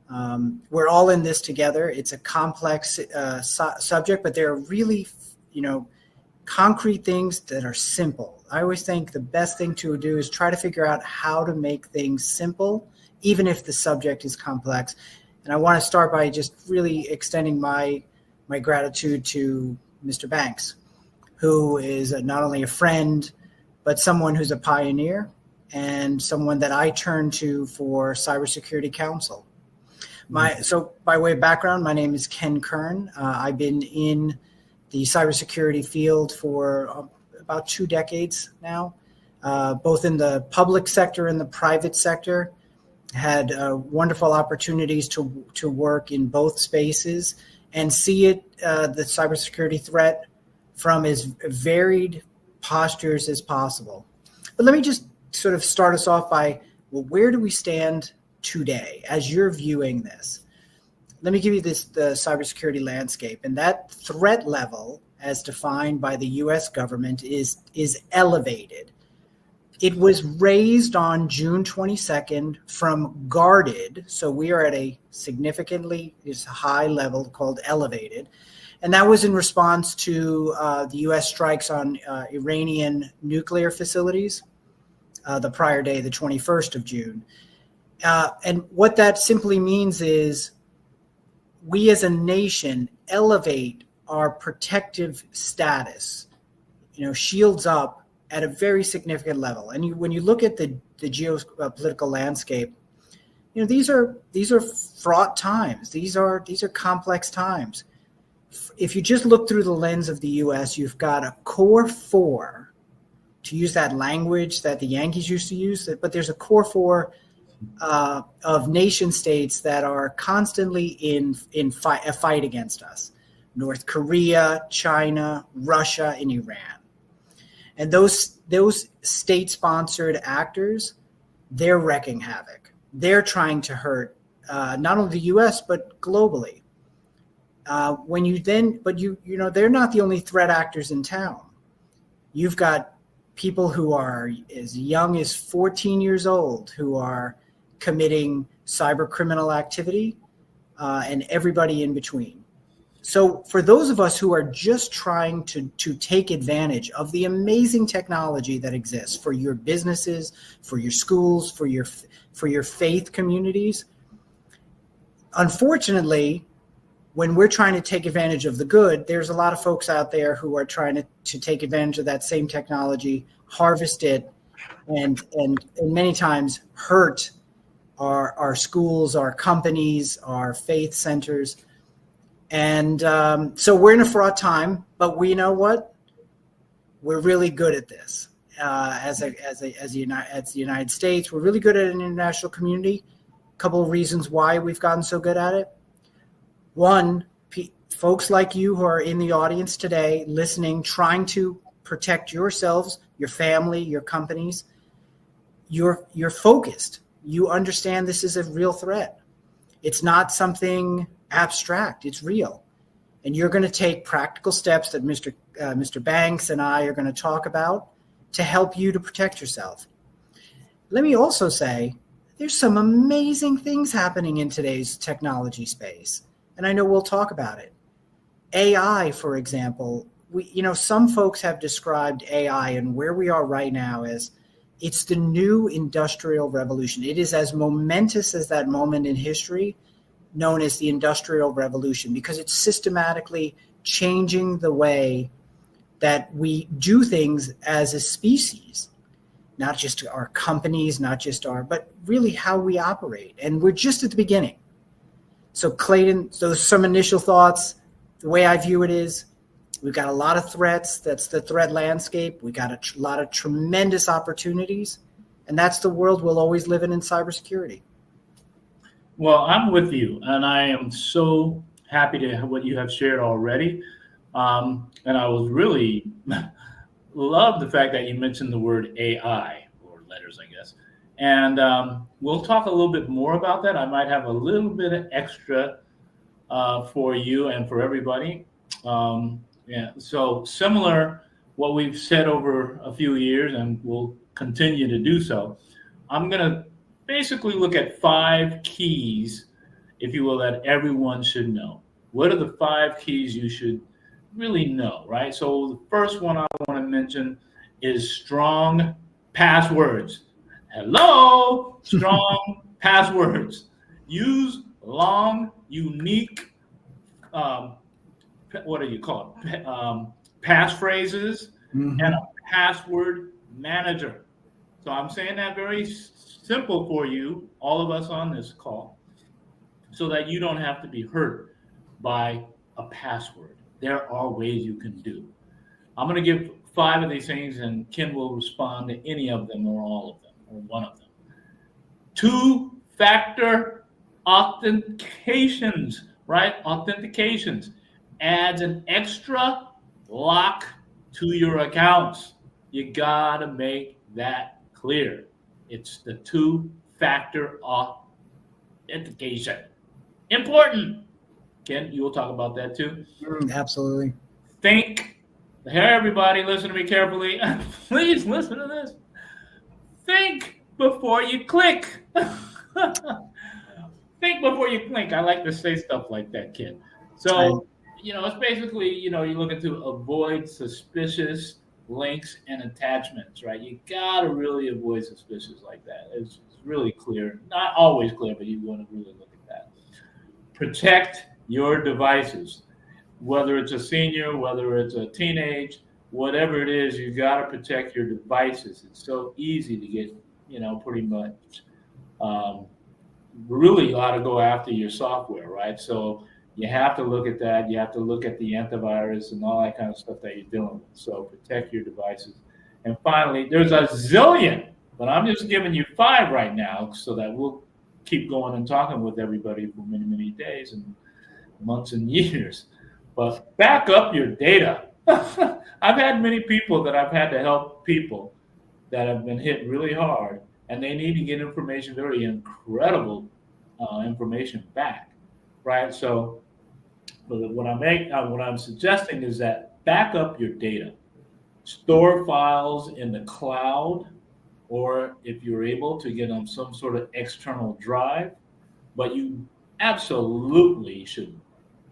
We're all in this together. It's a complex subject, but there are really, concrete things that are simple. I always think the best thing to do is try to figure out how to make things simple, even if the subject is complex. And I want to start by just really extending my gratitude to Mr. Banks, who is not only a friend, but someone who's a pioneer and someone that I turn to for cybersecurity counsel. So by way of background, my name is Ken Kern. I've been in the cybersecurity field for about 2 decades now, both in the public sector and the private sector. Had wonderful opportunities to work in both spaces and see the cybersecurity threat from as varied postures as possible. But let me just sort of start us off by, where do we stand today as you're viewing this? Let me give you the cybersecurity landscape, and that threat level, as defined by the U.S. government, is elevated. It was raised on June 22nd from guarded, so we are at a significantly high level called elevated, and that was in response to the U.S. strikes on Iranian nuclear facilities the prior day, the 21st of June. And what that simply means is we as a nation elevate our protective status, shields up at a very significant level. And when you look at the geopolitical landscape, these are fraught times. These are complex times. If you just look through the lens of the U.S., you've got a core four, to use that language that the Yankees used to use, but there's a core four of nation states that are constantly in a fight against us: North Korea, China, Russia, and Iran. And those state-sponsored actors, they're wreaking havoc. They're trying to hurt not only the U.S. but globally. They're not the only threat actors in town. You've got people who are as young as 14 years old who are committing cyber criminal activity, and everybody in between. So for those of us who are just trying to take advantage of the amazing technology that exists for your businesses, for your schools, for your faith communities, unfortunately, when we're trying to take advantage of the good, there's a lot of folks out there who are trying to take advantage of that same technology, harvest it, and many times hurt our schools, our companies, our faith centers. And so we're in a fraught time, but we know what? We're really good at this. As the United States, we're really good at an international community. A couple of reasons why we've gotten so good at it. One, folks like you who are in the audience today, listening, trying to protect yourselves, your family, your companies, you're focused. You understand this is a real threat. It's not something abstract. It's real. And you're going to take practical steps that Mr. Banks and I are going to talk about to help you to protect yourself. Let me also say, there's some amazing things happening in today's technology space. And I know we'll talk about it. AI, for example, some folks have described AI and where we are right now as it's the new industrial revolution. It is as momentous as that moment in history known as the Industrial Revolution, because it's systematically changing the way that we do things as a species, not just our companies, but really how we operate. And we're just at the beginning. So Clayton, some initial thoughts. The way I view it is, we've got a lot of threats. That's the threat landscape. We got a lot of tremendous opportunities, and that's the world we'll always live in cybersecurity. Well, I'm with you, and I am so happy to have what you have shared already. And I was really love the fact that you mentioned the word AI, or letters, I guess. And we'll talk a little bit more about that. I might have a little bit of extra for you and for everybody. Yeah, so similar what we've said over a few years, and we'll continue to do so. I'm going to basically look at 5 keys, if you will, that everyone should know. What are the 5 keys you should really know, right? So the first one I want to mention is strong passwords. Hello, strong passwords. Use long, unique, what do you call it? Passphrases and a password manager. So I'm saying that very simple for you, all of us on this call, so that you don't have to be hurt by a password. There are ways you can do. I'm going to give 5 of these things, and Ken will respond to any of them or all of them or one of them. 2-factor authentications, right? Authentications adds an extra lock to your accounts. You got to make that clear. It's the 2-factor authentication. Important. Ken, you will talk about that too. Absolutely. Think. Here, everybody, listen to me carefully. Please listen to this. Think before you click. Think before you click. I like to say stuff like that, Ken. So, it's basically, you're looking to avoid suspicious links and attachments, right? You got to really avoid suspicious like that. It's really clear. Not always clear, but you want to really look at that. Protect your devices. Whether it's a senior, whether it's a teenage, whatever it is, you got to protect your devices. It's so easy to get, pretty much really ought to go after your software, right? So you have to look at that. You have to look at the antivirus and all that kind of stuff that you're dealing with. So protect your devices. And finally, there's a zillion, but I'm just giving you 5 right now so that we'll keep going and talking with everybody for many, many days and months and years. But back up your data. I've had many people that I've had to help people that have been hit really hard, and they need to get information, very incredible information back, right? So what I'm suggesting is that back up your data. Store files in the cloud, or if you're able to get on some sort of external drive, but you absolutely should.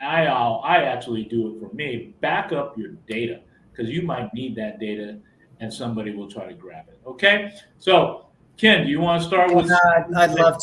I actually do it for me. Back up your data, because you might need that data and somebody will try to grab it. Okay? So, Ken, do you want to start with? I'd love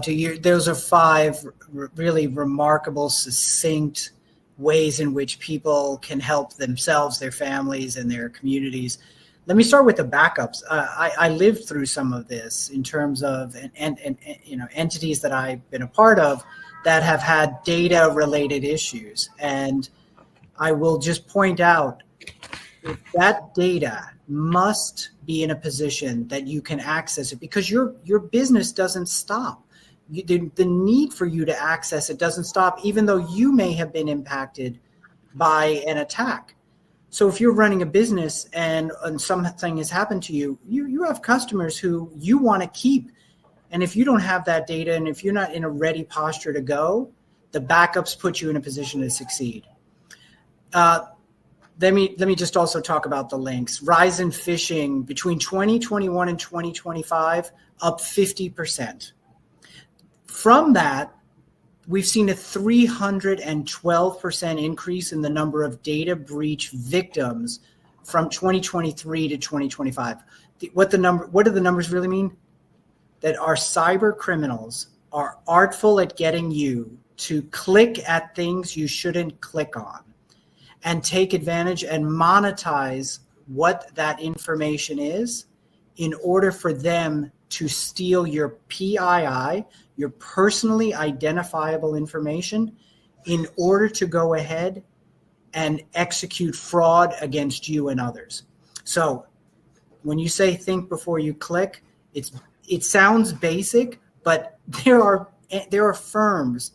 to. Those are 5 really remarkable, succinct ways in which people can help themselves, their families, and their communities. Let me start with the backups. I lived through some of this in terms of entities that I've been a part of that have had data-related issues. And I will just point out that data must be in a position that you can access it, because your business doesn't stop. The need for you to access it doesn't stop, even though you may have been impacted by an attack. So if you're running a business and something has happened to you, you have customers who you want to keep. And if you don't have that data, and if you're not in a ready posture to go, the backups put you in a position to succeed. Let me just also talk about the links. Rise in phishing between 2021 and 2025, up 50%. From that, we've seen a 312% increase in the number of data breach victims from 2023 to 2025. What do the numbers really mean? That our cyber criminals are artful at getting you to click at things you shouldn't click on, and take advantage and monetize what that information is in order for them to steal your PII, your personally identifiable information, in order to go ahead and execute fraud against you and others. So when you say think before you click, it sounds basic, but there are firms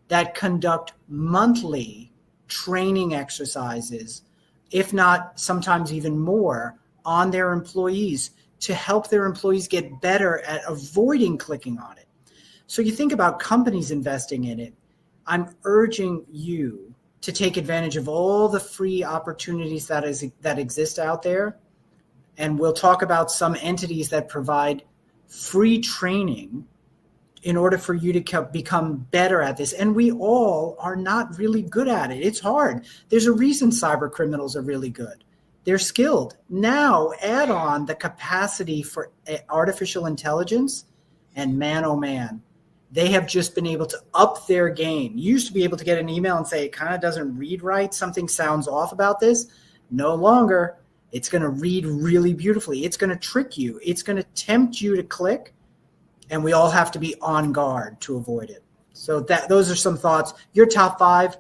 that conduct monthly training exercises, if not sometimes even more, on their employees to help their employees get better at avoiding clicking on it. So you think about companies investing in it. I'm urging you to take advantage of all the free opportunities that exist out there. And we'll talk about some entities that provide free training in order for you to become better at this. And we all are not really good at it. It's hard. There's a reason cyber criminals are really good. They're skilled. Now add on the capacity for artificial intelligence, and man, oh man, they have just been able to up their game. You used to be able to get an email and say, it kind of doesn't read right. Something sounds off about this. No longer. It's going to read really beautifully. It's going to trick you. It's going to tempt you to click. And we all have to be on guard to avoid it. So those are some thoughts. Your top 5,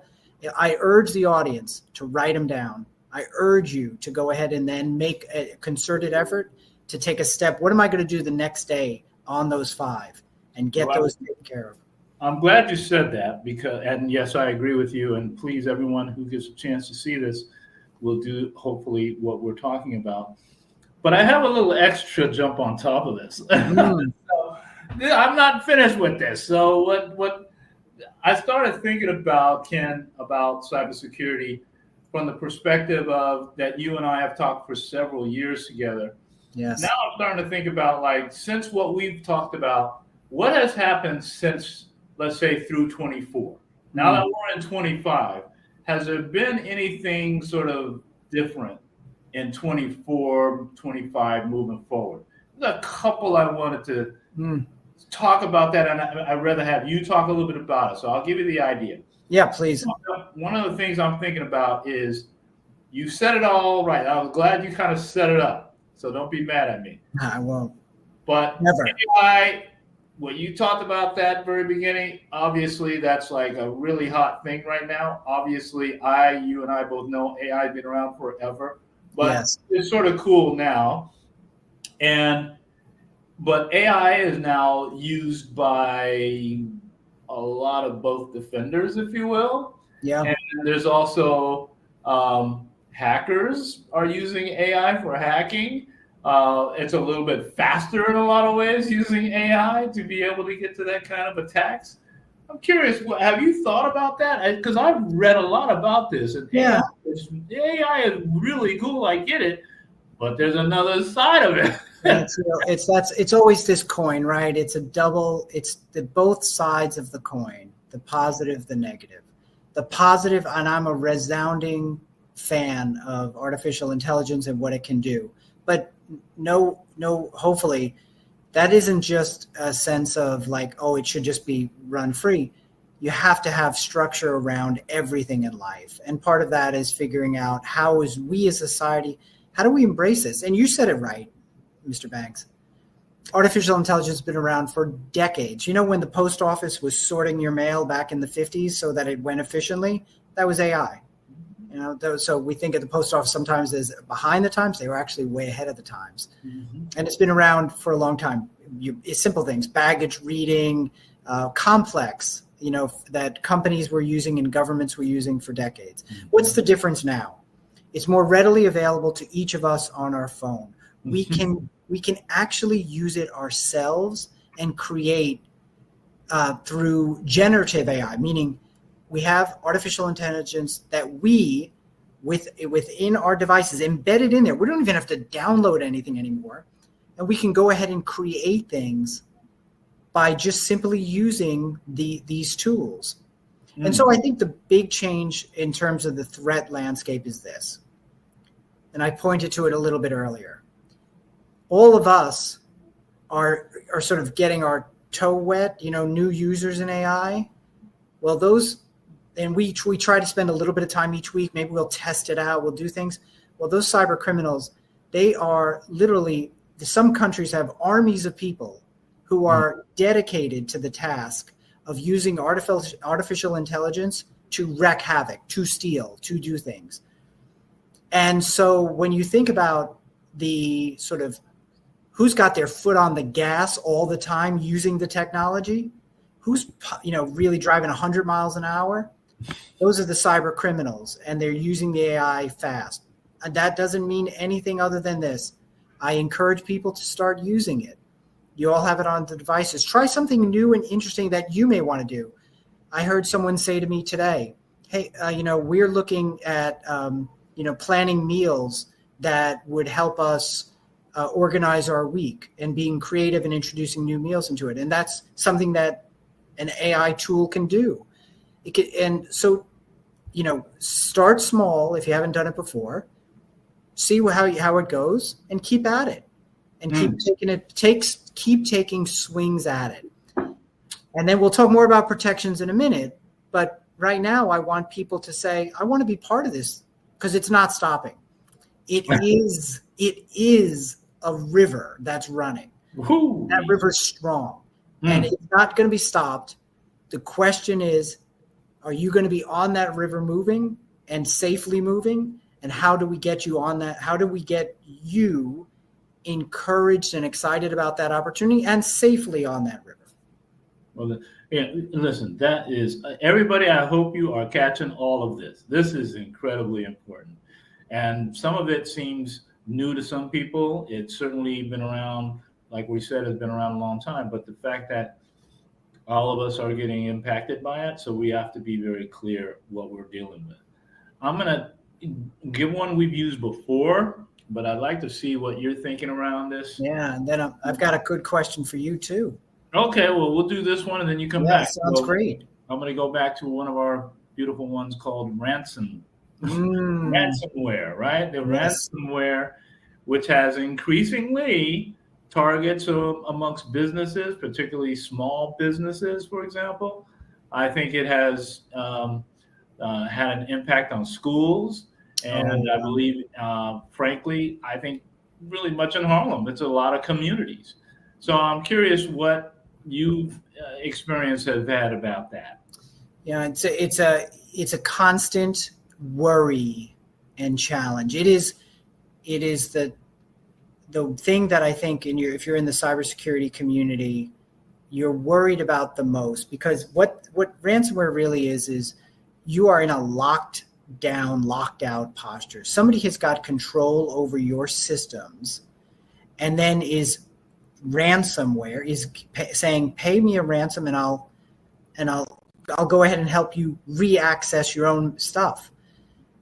I urge the audience to write them down. I urge you to go ahead and then make a concerted effort to take a step. What am I going to do the next day on those 5 and get those taken care of? I'm glad you said that and yes, I agree with you. And please, everyone who gets a chance to see this will do hopefully what we're talking about. But I have a little extra jump on top of this. So, I'm not finished with this. So what I started thinking about, Ken, about cybersecurity from the perspective of that you and I have talked for several years together. Yes. Now I'm starting to think about, since what we've talked about, what has happened since, let's say, through 24. Now that we're in 25, has there been anything sort of different in 24, 25 moving forward? There's a couple I wanted to talk about that, and I'd rather have you talk a little bit about it. So I'll give you the idea. Yeah, please. One of the things I'm thinking about is you said it all right. I was glad you kind of set it up. So don't be mad at me. I won't. But never. AI, when you talked about that very beginning, obviously that's like a really hot thing right now. Obviously, you and I both know AI has been around forever, but it's sort of cool now. But AI is now used by a lot of both defenders, if you will. Yeah. And there's also hackers are using AI for hacking. It's a little bit faster in a lot of ways using AI to be able to get to that kind of attacks. I'm curious, have you thought about that? Because I've read a lot about this. And yeah. AI is really cool. I get it. But there's another side of it. It's always this coin, right? It's the both sides of the coin, the positive, the negative. The positive, and I'm a resounding fan of artificial intelligence and what it can do. But no, hopefully that isn't just a sense of it should just be run free. You have to have structure around everything in life. And part of that is figuring out how is we as a society, how do we embrace this? And you said it right, Mr. Banks. Artificial intelligence has been around for decades. You know, when the post office was sorting your mail back in the 50s so that it went efficiently, that was AI. So we think of the post office sometimes as behind the times. They were actually way ahead of the times. Mm-hmm. And it's been around for a long time. Simple things, baggage reading, complex, that companies were using and governments were using for decades. Mm-hmm. What's the difference now? It's more readily available to each of us on our phone. Mm-hmm. We can actually use it ourselves and create through generative AI, meaning we have artificial intelligence that we, within our devices, embedded in there. We don't even have to download anything anymore. And we can go ahead and create things by just simply using these tools. Mm. And so I think the big change in terms of the threat landscape is this. And I pointed to it a little bit earlier. All of us are sort of getting our toe wet, new users in AI. Well, and we try to spend a little bit of time each week. Maybe we'll test it out. We'll do things. Well, those cyber criminals, they are literally, some countries have armies of people who are dedicated to the task of using artificial intelligence to wreak havoc, to steal, to do things. And so when you think about the sort of who's got their foot on the gas all the time using the technology, who's really driving 100 miles an hour, those are the cyber criminals, and they're using the AI fast. And that doesn't mean anything other than this. I encourage people to start using it. You all have it on the devices. Try something new and interesting that you may want to do. I heard someone say to me today, hey, we're looking at, planning meals that would help us organize our week and being creative and introducing new meals into it. And that's something that an AI tool can do. Start small if you haven't done it before. See how it goes and keep at it, and keep taking swings at it. And then we'll talk more about protections in a minute. But right now, I want people to say, I want to be part of this, because it's not stopping. It is a river that's running. Woo. That river's strong, and it's not going to be stopped. The question is, are you going to be on that river moving and safely moving? And how do we get you on that? How do we get you encouraged and excited about that opportunity and safely on that river? Well, listen, that is everybody. I hope you are catching all of this. This is incredibly important. And some of it seems new to some people. It's certainly been around, like we said, it's been around a long time. But the fact that all of us are getting impacted by it, so we have to be very clear what we're dealing with. I'm going to give one we've used before, but I'd like to see what you're thinking around this. Yeah, and then I've got a good question for you too. Okay, well, we'll do this one and then you come back. Sounds great. I'm going to go back to one of our beautiful ones called ransomware, right? The ransomware, which has increasingly targets amongst businesses, particularly small businesses, for example. I think it has had an impact on schools. And I believe, frankly, I think really much in Harlem. It's a lot of communities. So I'm curious what you've experienced have had about that. Yeah, it's a constant worry and challenge. It is the thing that I think if you're in the cybersecurity community, you're worried about the most, because what ransomware really is you are in a locked out posture. Somebody has got control over your systems, and then is ransomware is saying, pay me a ransom and I'll go ahead and help you re-access your own stuff.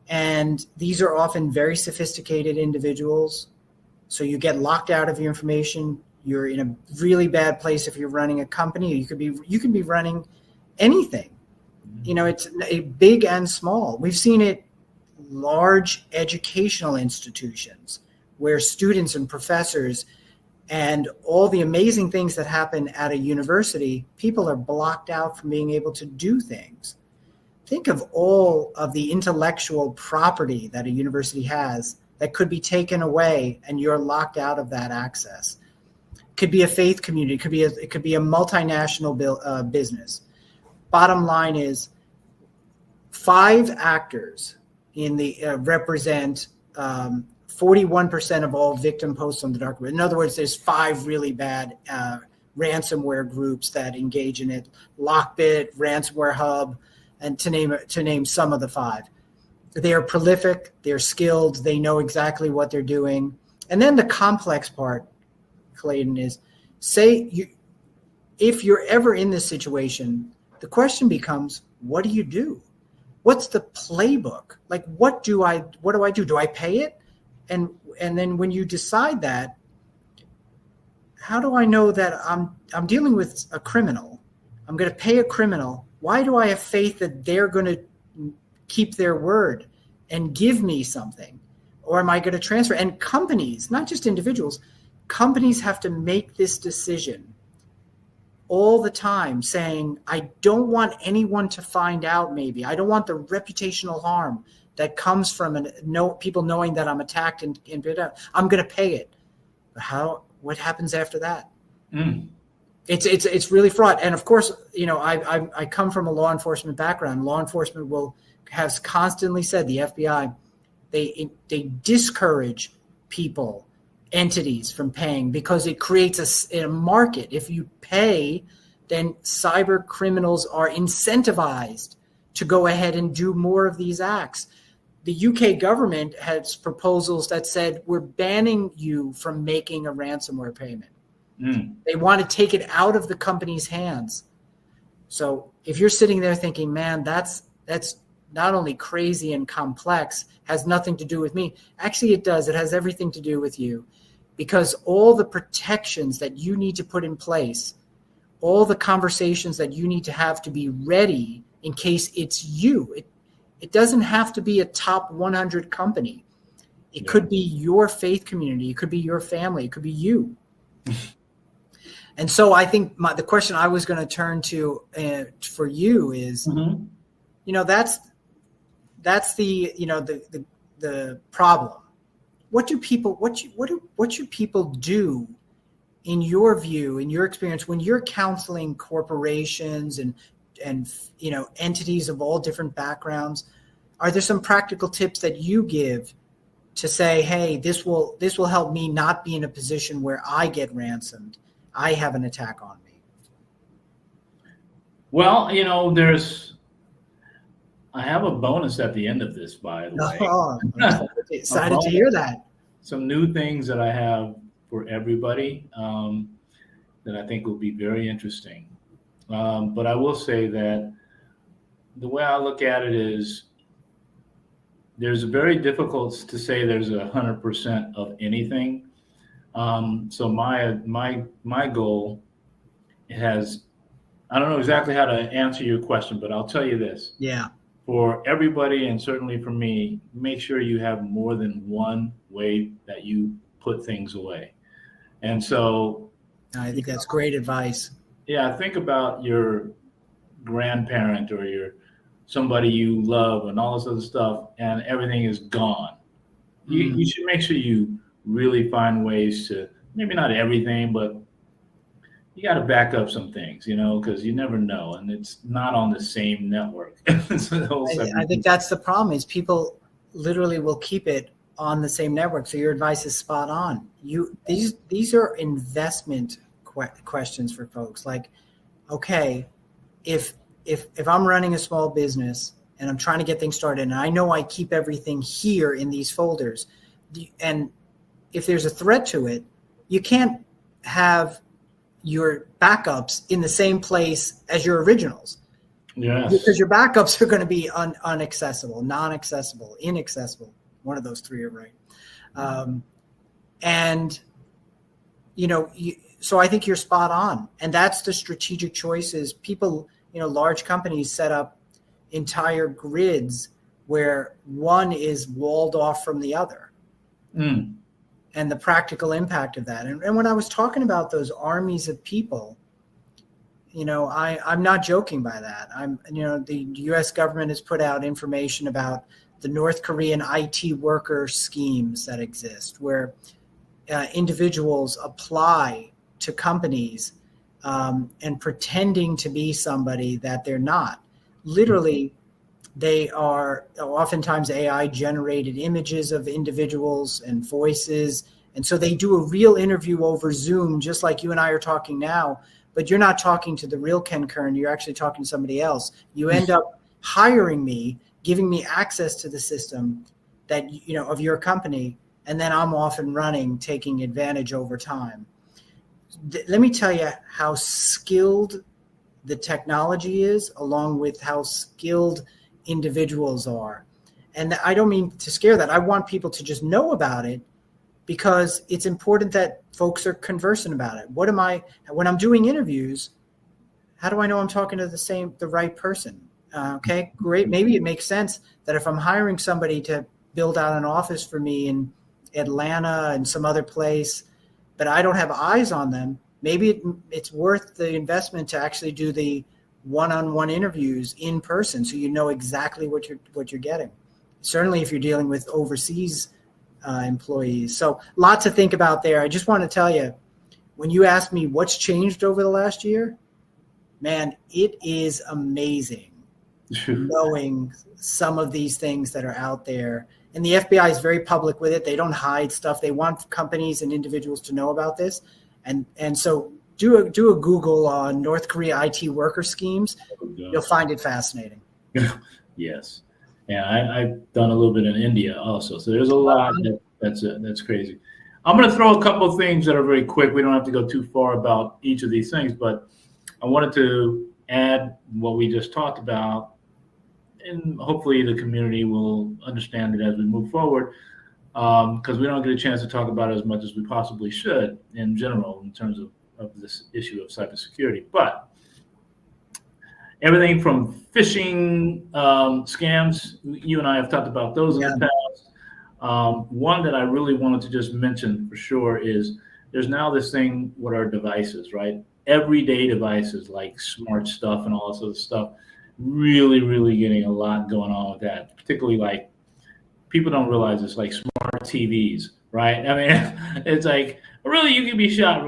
And these are often very sophisticated individuals. So you get locked out of your information. You're in a really bad place if you're running a company. You could be running anything. It's a big and small. We've seen it large educational institutions where students and professors and all the amazing things that happen at a university, people are blocked out from being able to do things. Think of all of the intellectual property that a university has that could be taken away, and you're locked out of that access. It could be a faith community. It could be a multinational business. Bottom line is, 5 actors represent 41% of all victim posts on the dark web. In other words, there's 5 really bad ransomware groups that engage in it: Lockbit, Ransomware Hub, and to name some of the 5. They are prolific, they're skilled, they know exactly what they're doing. And then the complex part, Clayton, is if you're ever in this situation, the question becomes, what do you do? What's the playbook? Like, what do I do? Do I pay it? And then when you decide that, how do I know that I'm dealing with a criminal? I'm going to pay a criminal. Why do I have faith that they're going to keep their word and give me something? Or am I going to transfer? And companies, not just individuals, companies have to make this decision all the time, saying, I don't want anyone to find out. Maybe I don't want the reputational harm that comes from people knowing that I'm attacked and I'm going to pay it. What happens after that? It's really fraught. And of course, I come from a law enforcement background. Law enforcement has constantly said, the FBI, they discourage people, entities, from paying, because it creates a market. If you pay, then cyber criminals are incentivized to go ahead and do more of these acts. the UK government has proposals that said we're banning you from making a ransomware payment. They want to take it out of the company's hands. So if you're sitting there thinking, man, that's not only crazy and complex, has nothing to do with me. Actually, it does. It has everything to do with you, because all the protections that you need to put in place, all the conversations that you need to have to be ready in case it's you. It doesn't have to be a top 100 company. It could be your faith community. It could be your family. It could be you. And so I think the question I was going to turn to for you is, that's the problem. What should people do, in your view, in your experience, when you're counseling corporations and entities of all different backgrounds? Are there some practical tips that you give to say, hey, this will help me not be in a position where I get ransomed, I have an attack on me? Well, I have a bonus at the end of this, by the way. Oh, I'm excited to hear that. Some new things that I have for everybody that I think will be very interesting. But I will say that the way I look at it is, there's very difficult to say there's 100% of anything. So my goal has, I don't know exactly how to answer your question, but I'll tell you this. Yeah. For everybody, and certainly for me, make sure you have more than one way that you put things away. And so I think that's great advice. Yeah, think about your grandparent or somebody you love and all this other stuff, and everything is gone. You should make sure you really find ways to, maybe not everything, but you got to back up some things, because you never know, and it's not on the same network. I think that's the problem, is people literally will keep it on the same network. So your advice is spot on. These are investment questions for folks. Like, okay, if I'm running a small business and I'm trying to get things started, and I know I keep everything here in these folders, and if there's a threat to it, you can't have your backups in the same place as your originals. Yes. Because your backups are going to be unaccessible, non-accessible, inaccessible. One of those three are right. So I think you're spot on. And that's the strategic choices. People, large companies set up entire grids where one is walled off from the other. And the practical impact of that. And when I was talking about those armies of people, I'm not joking by that. The U.S. government has put out information about the North Korean IT worker schemes that exist, where individuals apply to companies and pretending to be somebody that they're not. Literally, they are oftentimes AI generated images of individuals and voices. And so they do a real interview over Zoom, just like you and I are talking now, but you're not talking to the real Ken Kern. You're actually talking to somebody else. You end up hiring me, giving me access to the system that, of your company. And then I'm off and running, taking advantage over time. Let me tell you how skilled the technology is, along with how skilled individuals are. And I don't mean to scare that. I want people to just know about it, because it's important that folks are conversant about it. When I'm doing interviews, how do I know I'm talking to the right person? Okay, great. Maybe it makes sense that if I'm hiring somebody to build out an office for me in Atlanta and some other place, but I don't have eyes on them, maybe it's worth the investment to actually do the one-on-one interviews in person, so you know exactly what you're getting. Certainly if you're dealing with overseas employees. So lots to think about there. I just want to tell you, when you ask me what's changed over the last year, man, it is amazing knowing some of these things that are out there. And the FBI is very public with it. They don't hide stuff. They want companies and individuals to know about this. And so do a Google on North Korea IT worker schemes. You'll find it fascinating. Yes. And I've done a little bit in India also. So there's a lot that's crazy. I'm going to throw a couple of things that are very quick. We don't have to go too far about each of these things, but I wanted to add what we just talked about, and hopefully the community will understand it as we move forward, because we don't get a chance to talk about it as much as we possibly should in general in terms of this issue of cybersecurity. But everything from phishing scams, you and I have talked about those in the past. One that I really wanted to just mention for sure is there's now this thing with our devices, right? Everyday devices like smart stuff and all this other stuff, really, really getting a lot going on with that, particularly like people don't realize it's like smart TVs, right? I mean, it's like, really, you can be shot.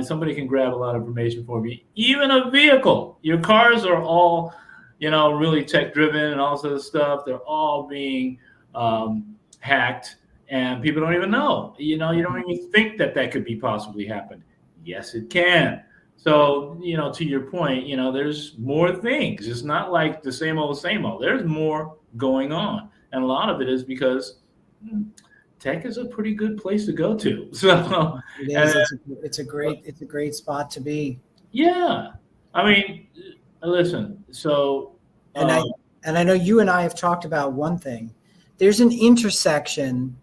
Somebody can grab a lot of information for you. Even a vehicle. Your cars are all, really tech driven and all sorts of stuff. They're all being hacked, and people don't even know. You don't even think that could be possibly happen. Yes, it can. So, to your point, there's more things. It's not like the same old, same old. There's more going on. And a lot of it is because tech is a pretty good place to go to. So it is. It's a great spot to be. Yeah, I mean, listen. So, and I know you and I have talked about one thing. There's an intersection,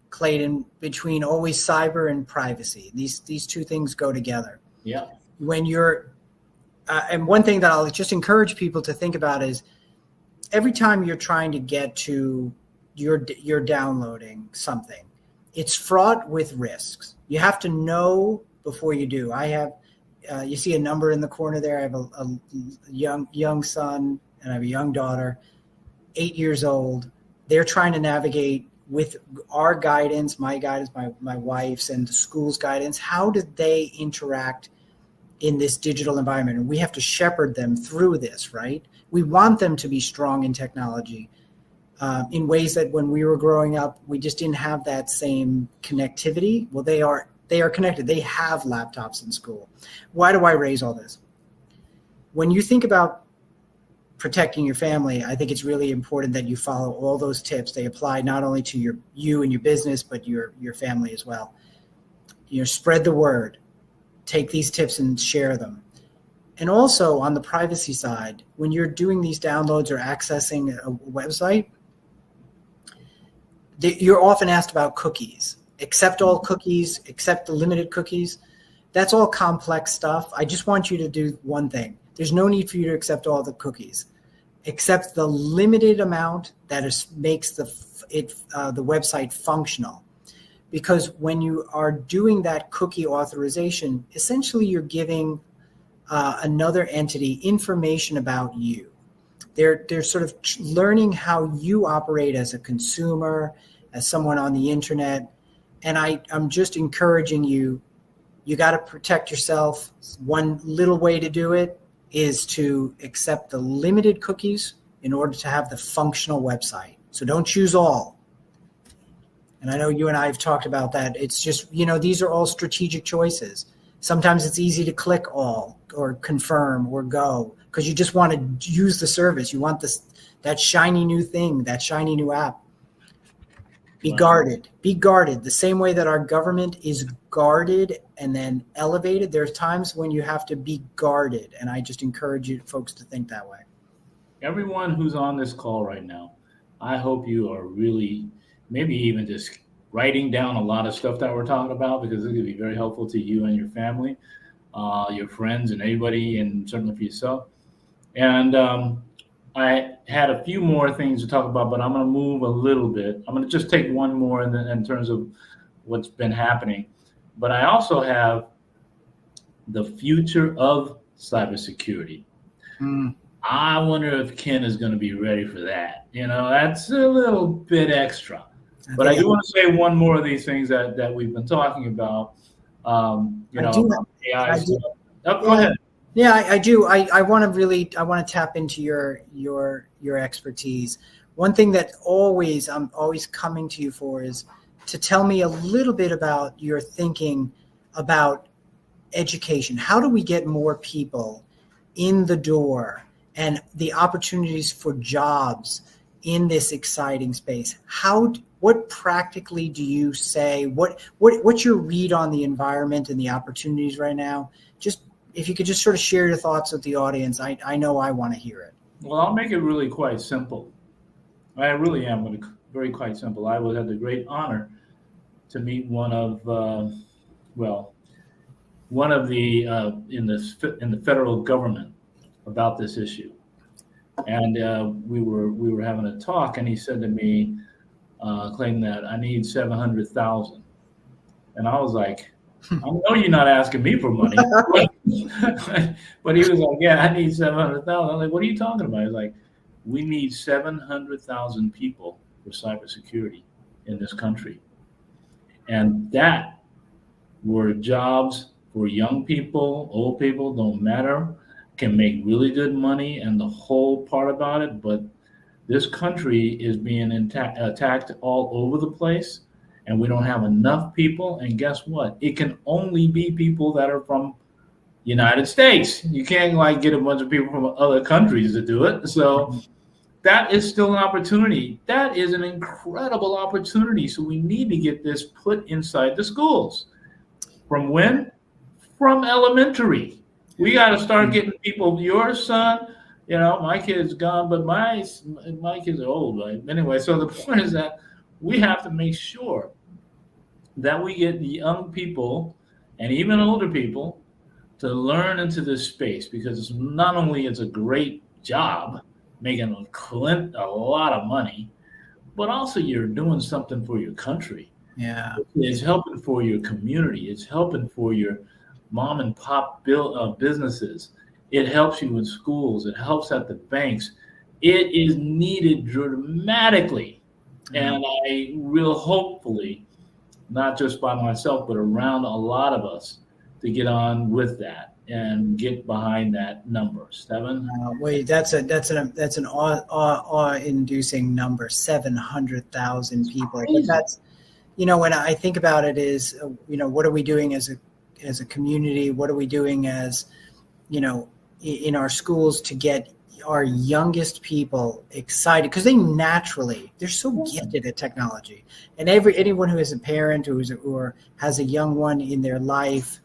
Clayton, between always cyber and privacy. These two things go together. Yeah. When you're, and one thing that I'll just encourage people to think about is every time you're trying to get to you're downloading something, it's fraught with risks. You have to know before you do. I have, you see a number in the corner there. I have a young son and I have a young daughter, 8 years old. They're trying to navigate with our guidance, my guidance, my wife's and the school's guidance. How did they interact in this digital environment? And we have to shepherd them through this, right? We want them to be strong in technology. In ways that when we were growing up, we just didn't have that same connectivity. Well, they are connected. They have laptops in school. Why do I raise all this? When you think about protecting your family, I think it's really important that you follow all those tips. They apply not only to you and your business, but your family as well. Spread the word. Take these tips and share them. And also on the privacy side, when you're doing these downloads or accessing a website, you're often asked about cookies. Accept all cookies, accept the limited cookies. That's all complex stuff. I just want you to do one thing. There's no need for you to accept all the cookies. Accept the limited amount that makes the website functional. Because when you are doing that cookie authorization, essentially you're giving another entity information about you. They're sort of learning how you operate as a consumer, as someone on the internet. And I'm just encouraging you got to protect yourself. One little way to do it is to accept the limited cookies in order to have the functional website. So don't choose all. And I know you and I have talked about that. It's just, these are all strategic choices. Sometimes it's easy to click all or confirm or go because you just want to use the service. You want that shiny new thing, that shiny new app. Be guarded. Be guarded. The same way that our government is guarded and then elevated, there's times when you have to be guarded. And I just encourage you folks to think that way. Everyone who's on this call right now, I hope you are really maybe even just writing down a lot of stuff that we're talking about, because it could be very helpful to you and your family, your friends and everybody, and certainly for yourself. And I had a few more things to talk about, but I'm going to move a little bit. I'm going to just take one more in terms of what's been happening. But I also have the future of cybersecurity. I wonder if Ken is going to be ready for that. That's a little bit extra. But I do want to say one more of these things that we've been talking about. AI stuff. Go ahead. Yeah, I do. I want to tap into your expertise. One thing that I'm always coming to you for is to tell me a little bit about your thinking about education. How do we get more people in the door and the opportunities for jobs in this exciting space. What practically do you say? What's your read on the environment and the opportunities right now? Just if you could just sort of share your thoughts with the audience. I know I want to hear it. Well, I'll make it really quite simple. I really am going to very quite simple. I had the great honor to meet one of the in the federal government about this issue, and we were having a talk, and he said to me, Clayton, that I need 700,000, and I was like, I know you're not asking me for money, but he was like, yeah, I need 700,000. I was like, what are you talking about? He's like, we need 700,000 people for cybersecurity in this country, and that were jobs for young people, old people, don't matter, can make really good money, and the whole part about it. But this country is being attacked all over the place, and we don't have enough people. And guess what? It can only be people that are from United States. You can't like get a bunch of people from other countries to do it. So that is still an opportunity. That is an incredible opportunity. So we need to get this put inside the schools. From when? From elementary. We got to start getting people. Your son, my kid's gone, but my kids are old, right? Anyway, so the point is that we have to make sure that we get the young people and even older people to learn into this space, because not only is a great job, making a lot of money, but also you're doing something for your country. Yeah, it's helping for your community. It's helping for your mom and pop businesses. It helps you in schools. It helps at the banks. It is needed dramatically. And I will hopefully, not just by myself, but around a lot of us, to get on with that and get behind that number. 7. Wait, that's an awe-inducing number. 700,000 people. But that's, when I think about it, is what are we doing as a community? What are we doing as in our schools to get our youngest people excited, because they're so gifted at technology, and anyone who is a parent or has a young one in their life,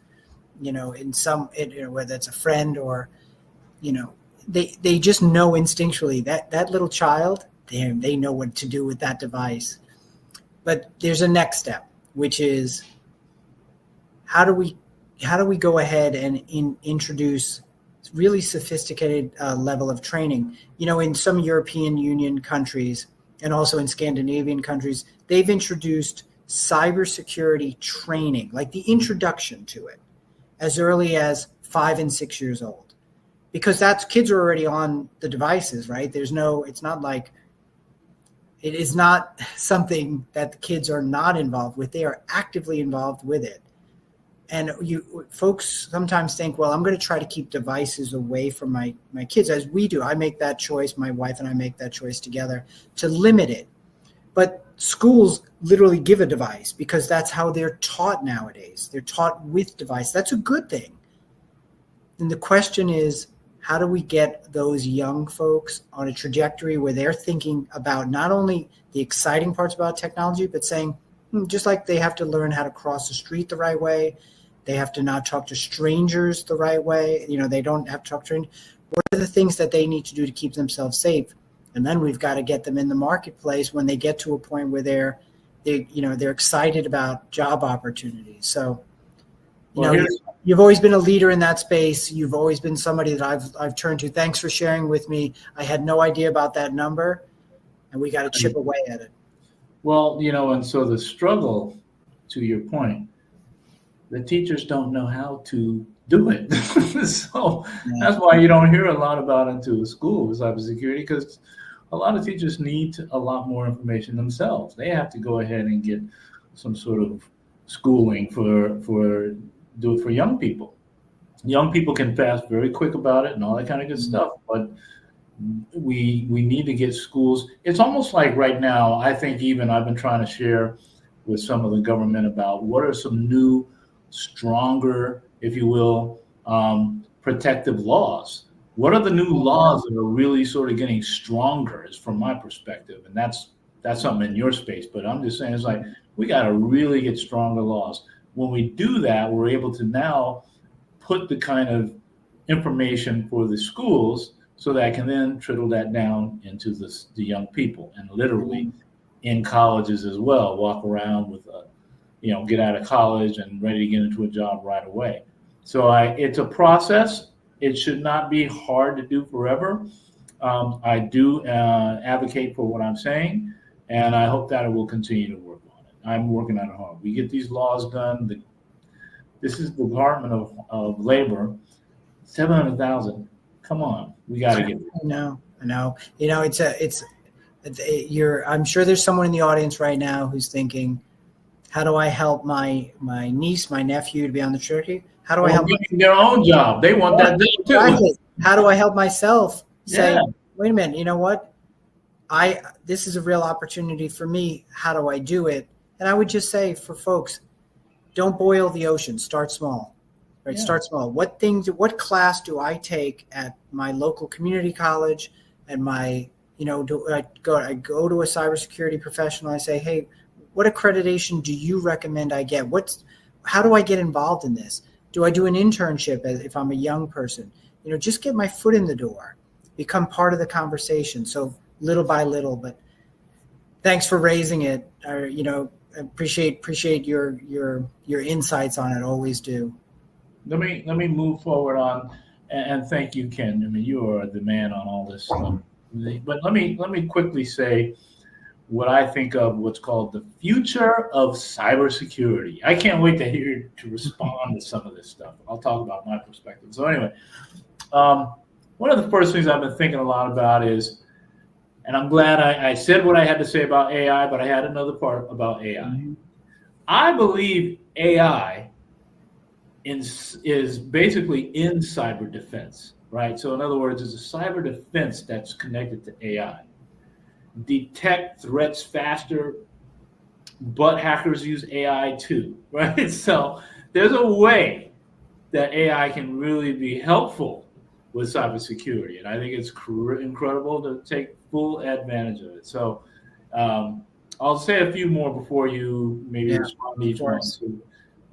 whether it's a friend or, they just know instinctually that little child, they know what to do with that device. But there's a next step, which is how do we go ahead and introduce really sophisticated level of training? In some European Union countries and also in Scandinavian countries, they've introduced cybersecurity training, like the introduction to it, as early as 5 and 6 years old, because kids are already on the devices, right? It is not something that the kids are not involved with. They are actively involved with it. And folks sometimes think, well, I'm going to try to keep devices away from my kids, as we do. I make that choice. My wife and I make that choice together to limit it. But schools literally give a device because that's how they're taught nowadays. They're taught with device. That's a good thing. And the question is, how do we get those young folks on a trajectory where they're thinking about not only the exciting parts about technology, but saying, just like they have to learn how to cross the street the right way, they have to not talk to strangers the right way. They don't have to talk to strangers. What are the things that they need to do to keep themselves safe? And then we've got to get them in the marketplace when they get to a point where they're excited about job opportunities. So, you've always been a leader in that space. You've always been somebody that I've turned to. Thanks for sharing with me. I had no idea about that number, and we got to chip away at it. Well, and so the struggle, to your point, the teachers don't know how to do it. So that's why you don't hear a lot about it into a school with cybersecurity, because a lot of teachers need a lot more information themselves. They have to go ahead and get some sort of schooling for young people. Young people can fast very quick about it and all that kind of good stuff, but we need to get schools. It's almost like right now, I think even I've been trying to share with some of the government about what are some new, stronger, if you will, protective laws what are the new laws that are really sort of getting stronger, is from my perspective. And that's something in your space, but I'm just saying, it's like, we got to really get stronger laws. When we do that, we're able to now put the kind of information for the schools so that I can then trickle that down into the young people, and literally in colleges as well, walk around with get out of college and ready to get into a job right away. So it's a process. It should not be hard to do forever. I do advocate for what I'm saying, and I hope that I will continue to work on it. I'm working on it hard. We get these laws done. This is the Department of Labor, 700,000. Come on, we got to get it. I know. I'm sure there's someone in the audience right now who's thinking, how do I help my niece, my nephew to be on the trajectory? How do I help their own job? They want that job too. Exactly. How do I help myself say, wait a minute, you know what? This is a real opportunity for me. How do I do it? And I would just say for folks, don't boil the ocean. Start small. Right? Yeah. Start small. What class do I take at my local community college? And do I go to a cybersecurity professional? I say, hey, what accreditation do you recommend I get? How do I get involved in this? Do I do an internship if I'm a young person? Just get my foot in the door, become part of the conversation. So little by little, but thanks for raising it. Appreciate your insights on it. Always do. Let me move forward on, and thank you, Ken. I mean, you are the man on all this stuff. But let me quickly say what I think of what's called the future of cybersecurity. I can't wait to hear to respond to some of this stuff. I'll talk about my perspective. So anyway, one of the first things I've been thinking a lot about is, and I'm glad I said what I had to say about AI, but I had another part about AI. Mm-hmm. I believe AI is basically in cyber defense, right? So in other words, it's a cyber defense that's connected to AI. Detect threats faster, but hackers use AI too, right? So there's a way that AI can really be helpful with cybersecurity, and I think it's incredible to take full advantage of it. So I'll say a few more before you maybe respond to each one.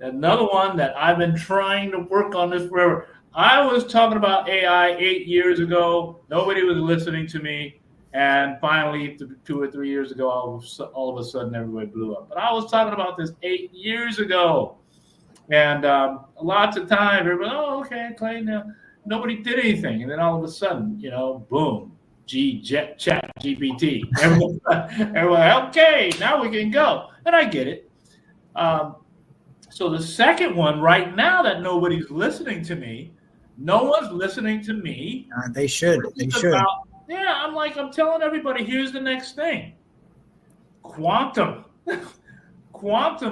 Another one that I've been trying to work on this forever. I was talking about AI 8 years ago. Nobody was listening to me. And finally, 2 or 3 years ago, all of a sudden, everybody blew up. But I was talking about this 8 years ago. And lots of time, everybody, okay, Clay, now nobody did anything. And then all of a sudden, boom, chat GPT. Everyone, okay, now we can go. And I get it. So the second one right now that nobody's listening to me, no one's listening to me. They should. I'm telling everybody, here's the next thing. Quantum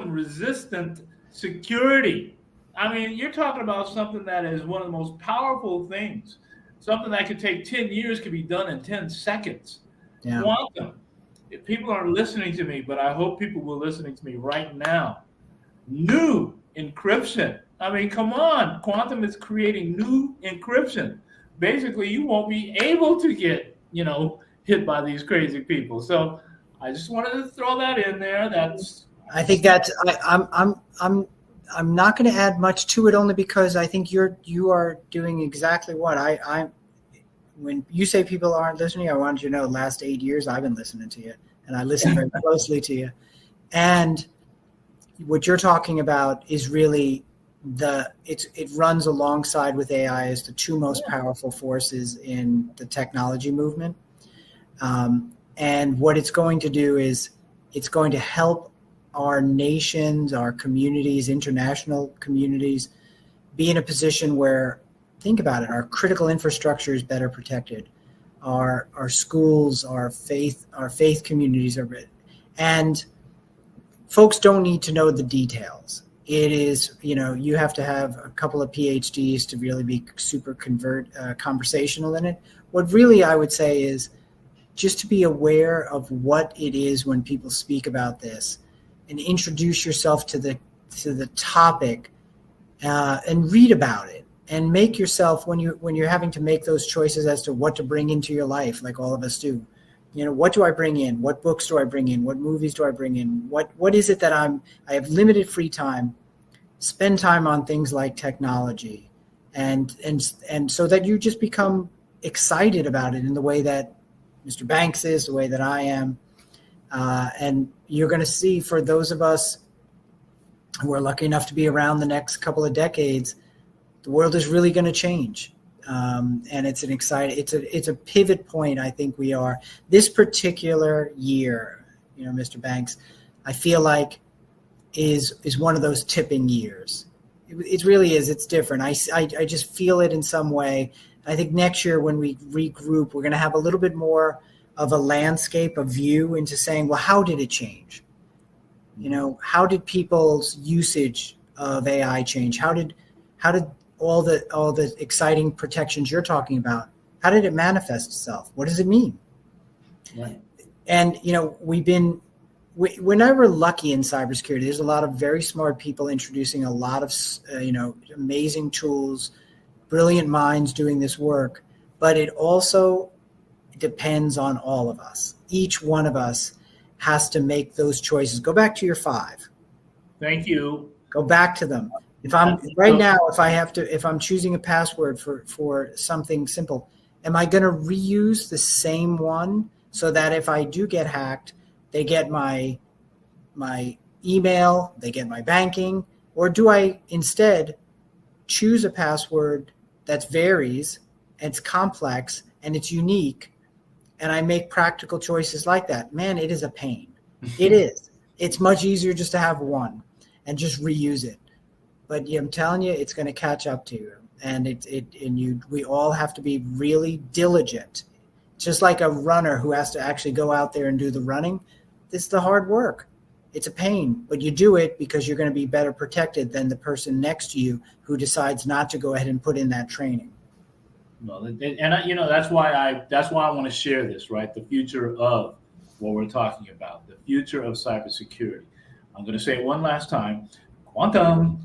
resistant security. I mean, you're talking about something that is one of the most powerful things. Something that could take 10 years could be done in 10 seconds. Yeah. Quantum. If people aren't listening to me, but I hope people will listening to me right now. New encryption. I mean, come on. Quantum is creating new encryption. Basically, you won't be able to get, hit by these crazy people. So I just wanted to throw that in there. I'm not going to add much to it, only because I think you are doing exactly what when you say people aren't listening, I wanted you to know the last 8 years I've been listening to you, and I listen very closely to you. And what you're talking about is really it runs alongside with AI as the two most powerful forces in the technology movement. And what it's going to do is it's going to help our nations, our communities, international communities, be in a position where, think about it, our critical infrastructure is better protected. Our schools, our faith communities are, and folks don't need to know the details. It is, you have to have a couple of PhDs to really be super conversational in it. What really I would say is just to be aware of what it is when people speak about this, and introduce yourself to the topic, and read about it. and make yourself, when you're having to make those choices as to what to bring into your life, like all of us do. What do I bring in? What books do I bring in? What movies do I bring in? What is it that I have limited free time? Spend time on things like technology, and so that you just become excited about it in the way that Mr. Banks is, the way that I am. And you're going to see, for those of us who are lucky enough to be around the next couple of decades, the world is really going to change. And it's it's a pivot point. I think we are this particular year, Mr. Banks, I feel like is one of those tipping years. It really is. It's different. I just feel it in some way. I think next year when we regroup, we're going to have a little bit more of a landscape, a view into saying, well, how did it change? How did people's usage of AI change? How did all the exciting protections you're talking about, how did it manifest itself? What does it mean? Right. And we're never lucky in cybersecurity. There's a lot of very smart people introducing a lot of amazing tools, brilliant minds doing this work, but it also depends on all of us. Each one of us has to make those choices. Go back to your 5. Thank you. Go back to them. If I'm choosing a password for something simple, am I going to reuse the same one so that if I do get hacked, they get my email, they get my banking, or do I instead choose a password that varies, it's complex, and it's unique, and I make practical choices like that? Man, it is a pain. It is. It's much easier just to have one and just reuse it. But I'm telling you, it's going to catch up to you, and we all have to be really diligent. Just like a runner who has to actually go out there and do the running. It's the hard work. It's a pain, but you do it because you're going to be better protected than the person next to you who decides not to go ahead and put in that training. Well, and that's why I want to share this, right? The future of what we're talking about, the future of cybersecurity. I'm going to say it one last time. Quantum.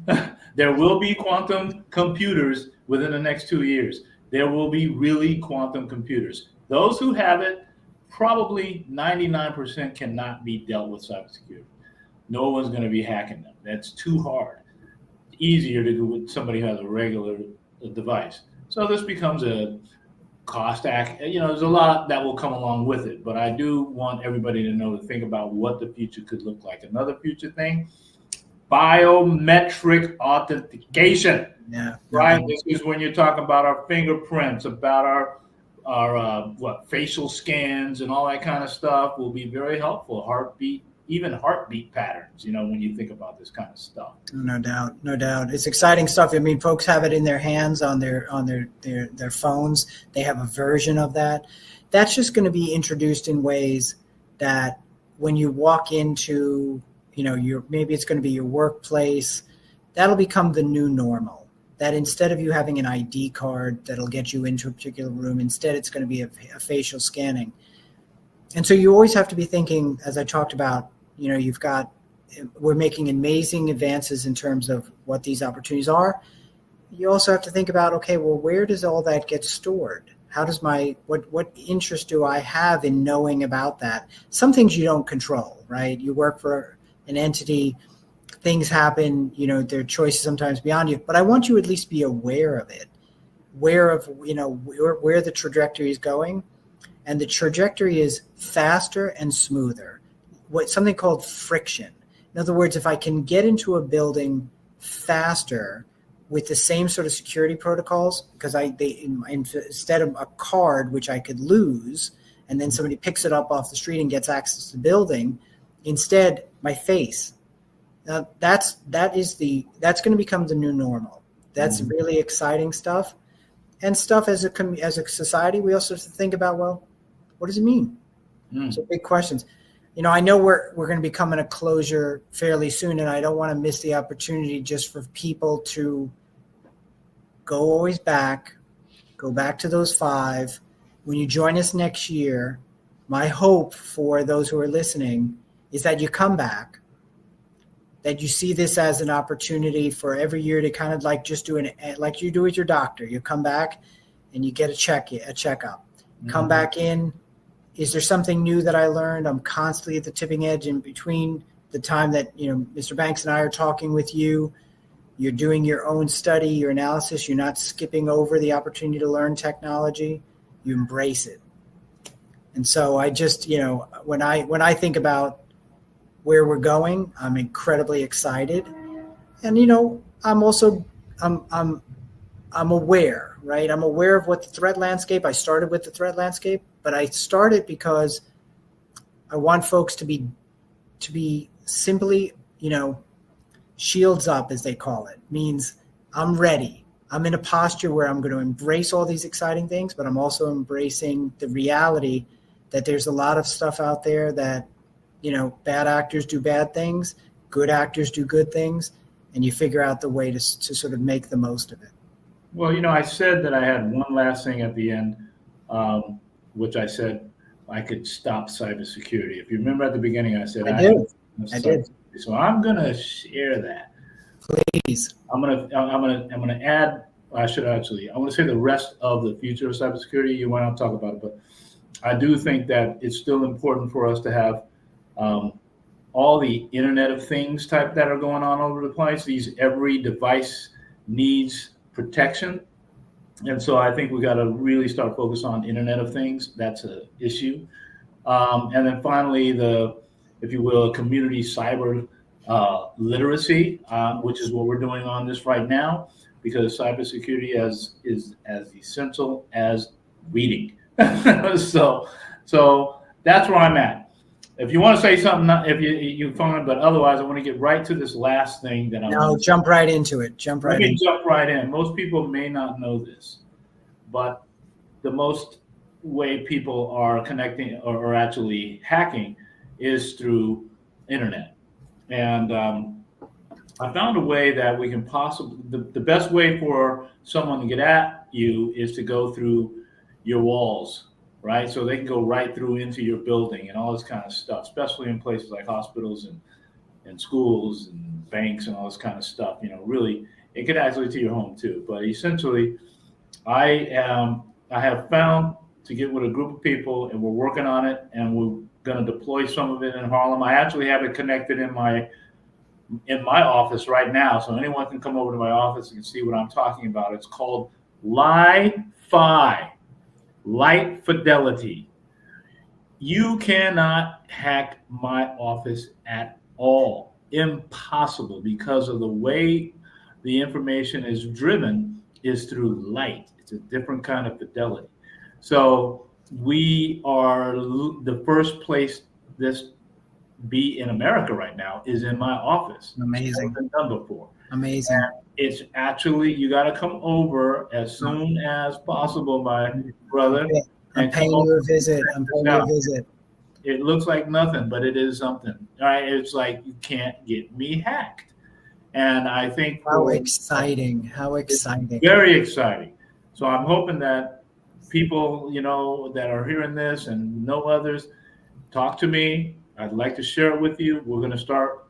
There will be quantum computers within the next 2 years. There will be really quantum computers. Those who have it, probably 99% cannot be dealt with cybersecurity. No one's going to be hacking them. That's too hard. Easier to do with somebody who has a regular device. So this becomes a cost act. There's a lot that will come along with it, but I do want everybody to think about what the future could look like. Another future thing, biometric authentication. Yeah. Right. This is when you're talking about our fingerprints, about our facial scans and all that kind of stuff will be very helpful. Heartbeat patterns, when you think about this kind of stuff. No doubt. It's exciting stuff. I mean, folks have it in their hands on their phones. They have a version of that. That's just going to be introduced in ways that when you walk into, maybe it's going to be your workplace, that'll become the new normal. That instead of you having an ID card that'll get you into a particular room, instead it's going to be a facial scanning. And so you always have to be thinking, as I talked about, we're making amazing advances in terms of what these opportunities are. You also have to think about, okay, well, where does all that get stored? How does what interest do I have in knowing about that? Some things you don't control, right? You work for an entity, things happen, there are choices sometimes beyond you, but I want you at least be aware of it, aware of, where the trajectory is going. And the trajectory is faster and smoother. Something called friction. In other words, if I can get into a building faster with the same sort of security protocols, because instead of a card which I could lose, and then somebody picks it up off the street and gets access to the building, instead my face. That's going to become the new normal. That's really exciting stuff. And stuff as a society, we also have to think about, well, what does it mean? So big questions. I know we're going to be coming to closure fairly soon, and I don't want to miss the opportunity just for people to go back to those 5. When you join us next year, my hope for those who are listening is that you come back that you see this as an opportunity for every year to kind of like just do like you do with your doctor. You come back and you get a checkup. Come back in. Is there something new that I learned? I'm constantly at the tipping edge in between the time that, Mr. Banks and I are talking with you. You're doing your own study, your analysis. You're not skipping over the opportunity to learn technology. You embrace it. And so I just, when I think about where we're going, I'm incredibly excited. And, I'm also, I'm aware, right? I'm aware of what the threat landscape, I started with the threat landscape, but I started because I want folks to be simply, shields up, as they call it, means I'm ready. I'm in a posture where I'm going to embrace all these exciting things, but I'm also embracing the reality that there's a lot of stuff out there that, bad actors do bad things, good actors do good things, and you figure out the way to sort of make the most of it. Well, I said that I had one last thing at the end, which I said I could stop cybersecurity. If you remember at the begining, I said I did. So I'm gonna share that. Please. I'm gonna add. I want to say the rest of the future of cybersecurity. You want to talk about it, but I do think that it's still important for us to have all the Internet of Things type that are going on over the place. Every device needs protection. And so I think we got to really start focus on Internet of Things. That's an issue. And then finally, if you will, community cyber literacy, which is what we're doing on this right now, because cybersecurity is as essential as reading. So that's where I'm at. If you want to say something, if you fine, but otherwise, I want to get right to this last thing that jump right into it. Jump right in. Most people may not know this, but the most way people are connecting or actually hacking is through internet. And I found a way that we can the best way for someone to get at you is to go through your walls, right? So they can go right through into your building and all this kind of stuff, especially in places like hospitals and schools and banks and all this kind of stuff. Really, it could actually to your home too. But essentially, I have found to get with a group of people, and we're working on it, and we're going to deploy some of it in Harlem. I actually have it connected in my office right now, so anyone can come over to my office and see what I'm talking about. It's called Li-Fi, Light Fidelity. You cannot hack my office at all. Impossible, because of the way the information is driven is through light. It's a different kind of fidelity. So we are the first place this be in America right now is in my office. Amazing. It's never been done before. Amazing. And it's actually, you got to come over as soon as possible, my brother. I'm paying you a visit. It looks like nothing, but it is something. All right, it's like you can't get me hacked. And I think how exciting. Very exciting. So I'm hoping that people, that are hearing this and know others, talk to me. I'd like to share it with you. We're going to start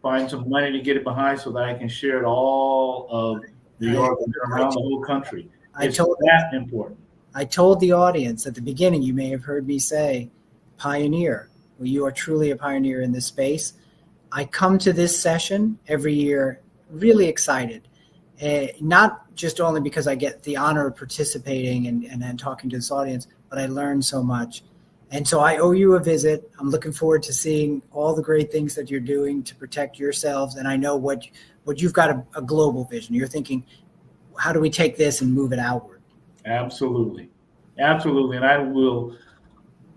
find some money to get it behind so that I can share it all of New York and around the whole country. It's that important. I told the audience at the beginning, you may have heard me say, pioneer. Well, you are truly a pioneer in this space. I come to this session every year really excited. Not just only because I get the honor of participating and talking to this audience, but I learn so much. And so I owe you a visit. I'm looking forward to seeing all the great things that you're doing to protect yourselves. And I know what you've got a global vision. You're thinking, how do we take this and move it outward? Absolutely. And I would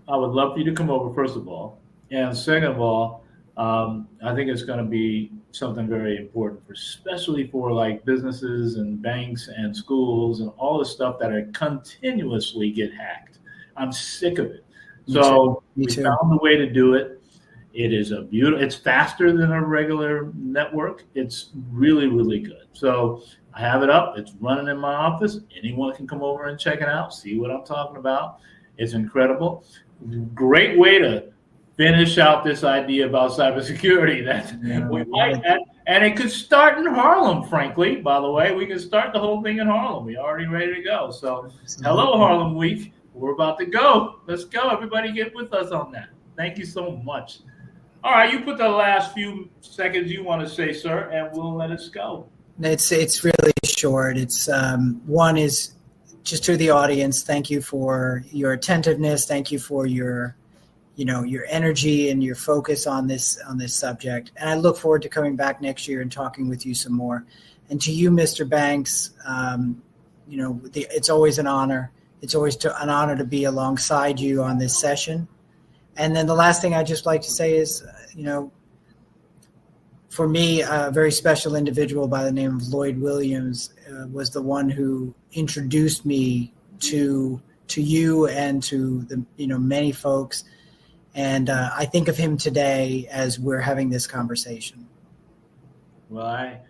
love for you to come over, first of all. And second of all, I think it's going to be something very important, especially for like businesses and banks and schools and all the stuff that are continuously get hacked. I'm sick of it. So we found a way to do it. It is it's faster than a regular network. It's really, really good. So I have it up. It's running in my office. Anyone can come over and check it out, see what I'm talking about. It's incredible. Great way to finish out this idea about cybersecurity. We might, and it could start in Harlem. Frankly, by the way, we can start the whole thing in Harlem. We're already ready to go. So, hello, Harlem Week. We're about to go. Let's go. Everybody, get with us on that. Thank you so much. All right, you put the last few seconds you want to say, sir, and we'll let us go. It's really short. It's one is just to the audience. Thank you for your attentiveness. Thank you for your energy and your focus on this subject. And I look forward to coming back next year and talking with you some more. And to you, Mr. Banks, it's always an honor. It's always an honor to be alongside you on this session. And then the last thing I'd just like to say is, for me, a very special individual by the name of Lloyd Williams was the one who introduced me to you and to the many folks. And I think of him today as we're having this conversation. Well, I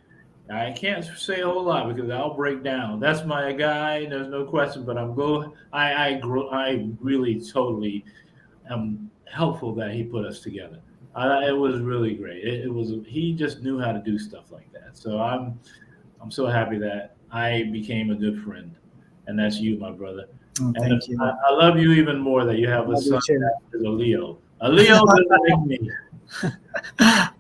can't say a whole lot because I'll break down. That's my guy. There's no question. But I really totally am helpful that he put us together. It was really great. He just knew how to do stuff like that. So I'm so happy that I became a good friend, and that's you, my brother. Oh, thank you. I love you even more that you have a son that is a Leo. A Leo just like me.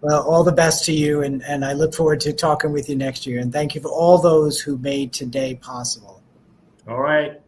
Well, all the best to you, and I look forward to talking with you next year. And thank you for all those who made today possible. All right.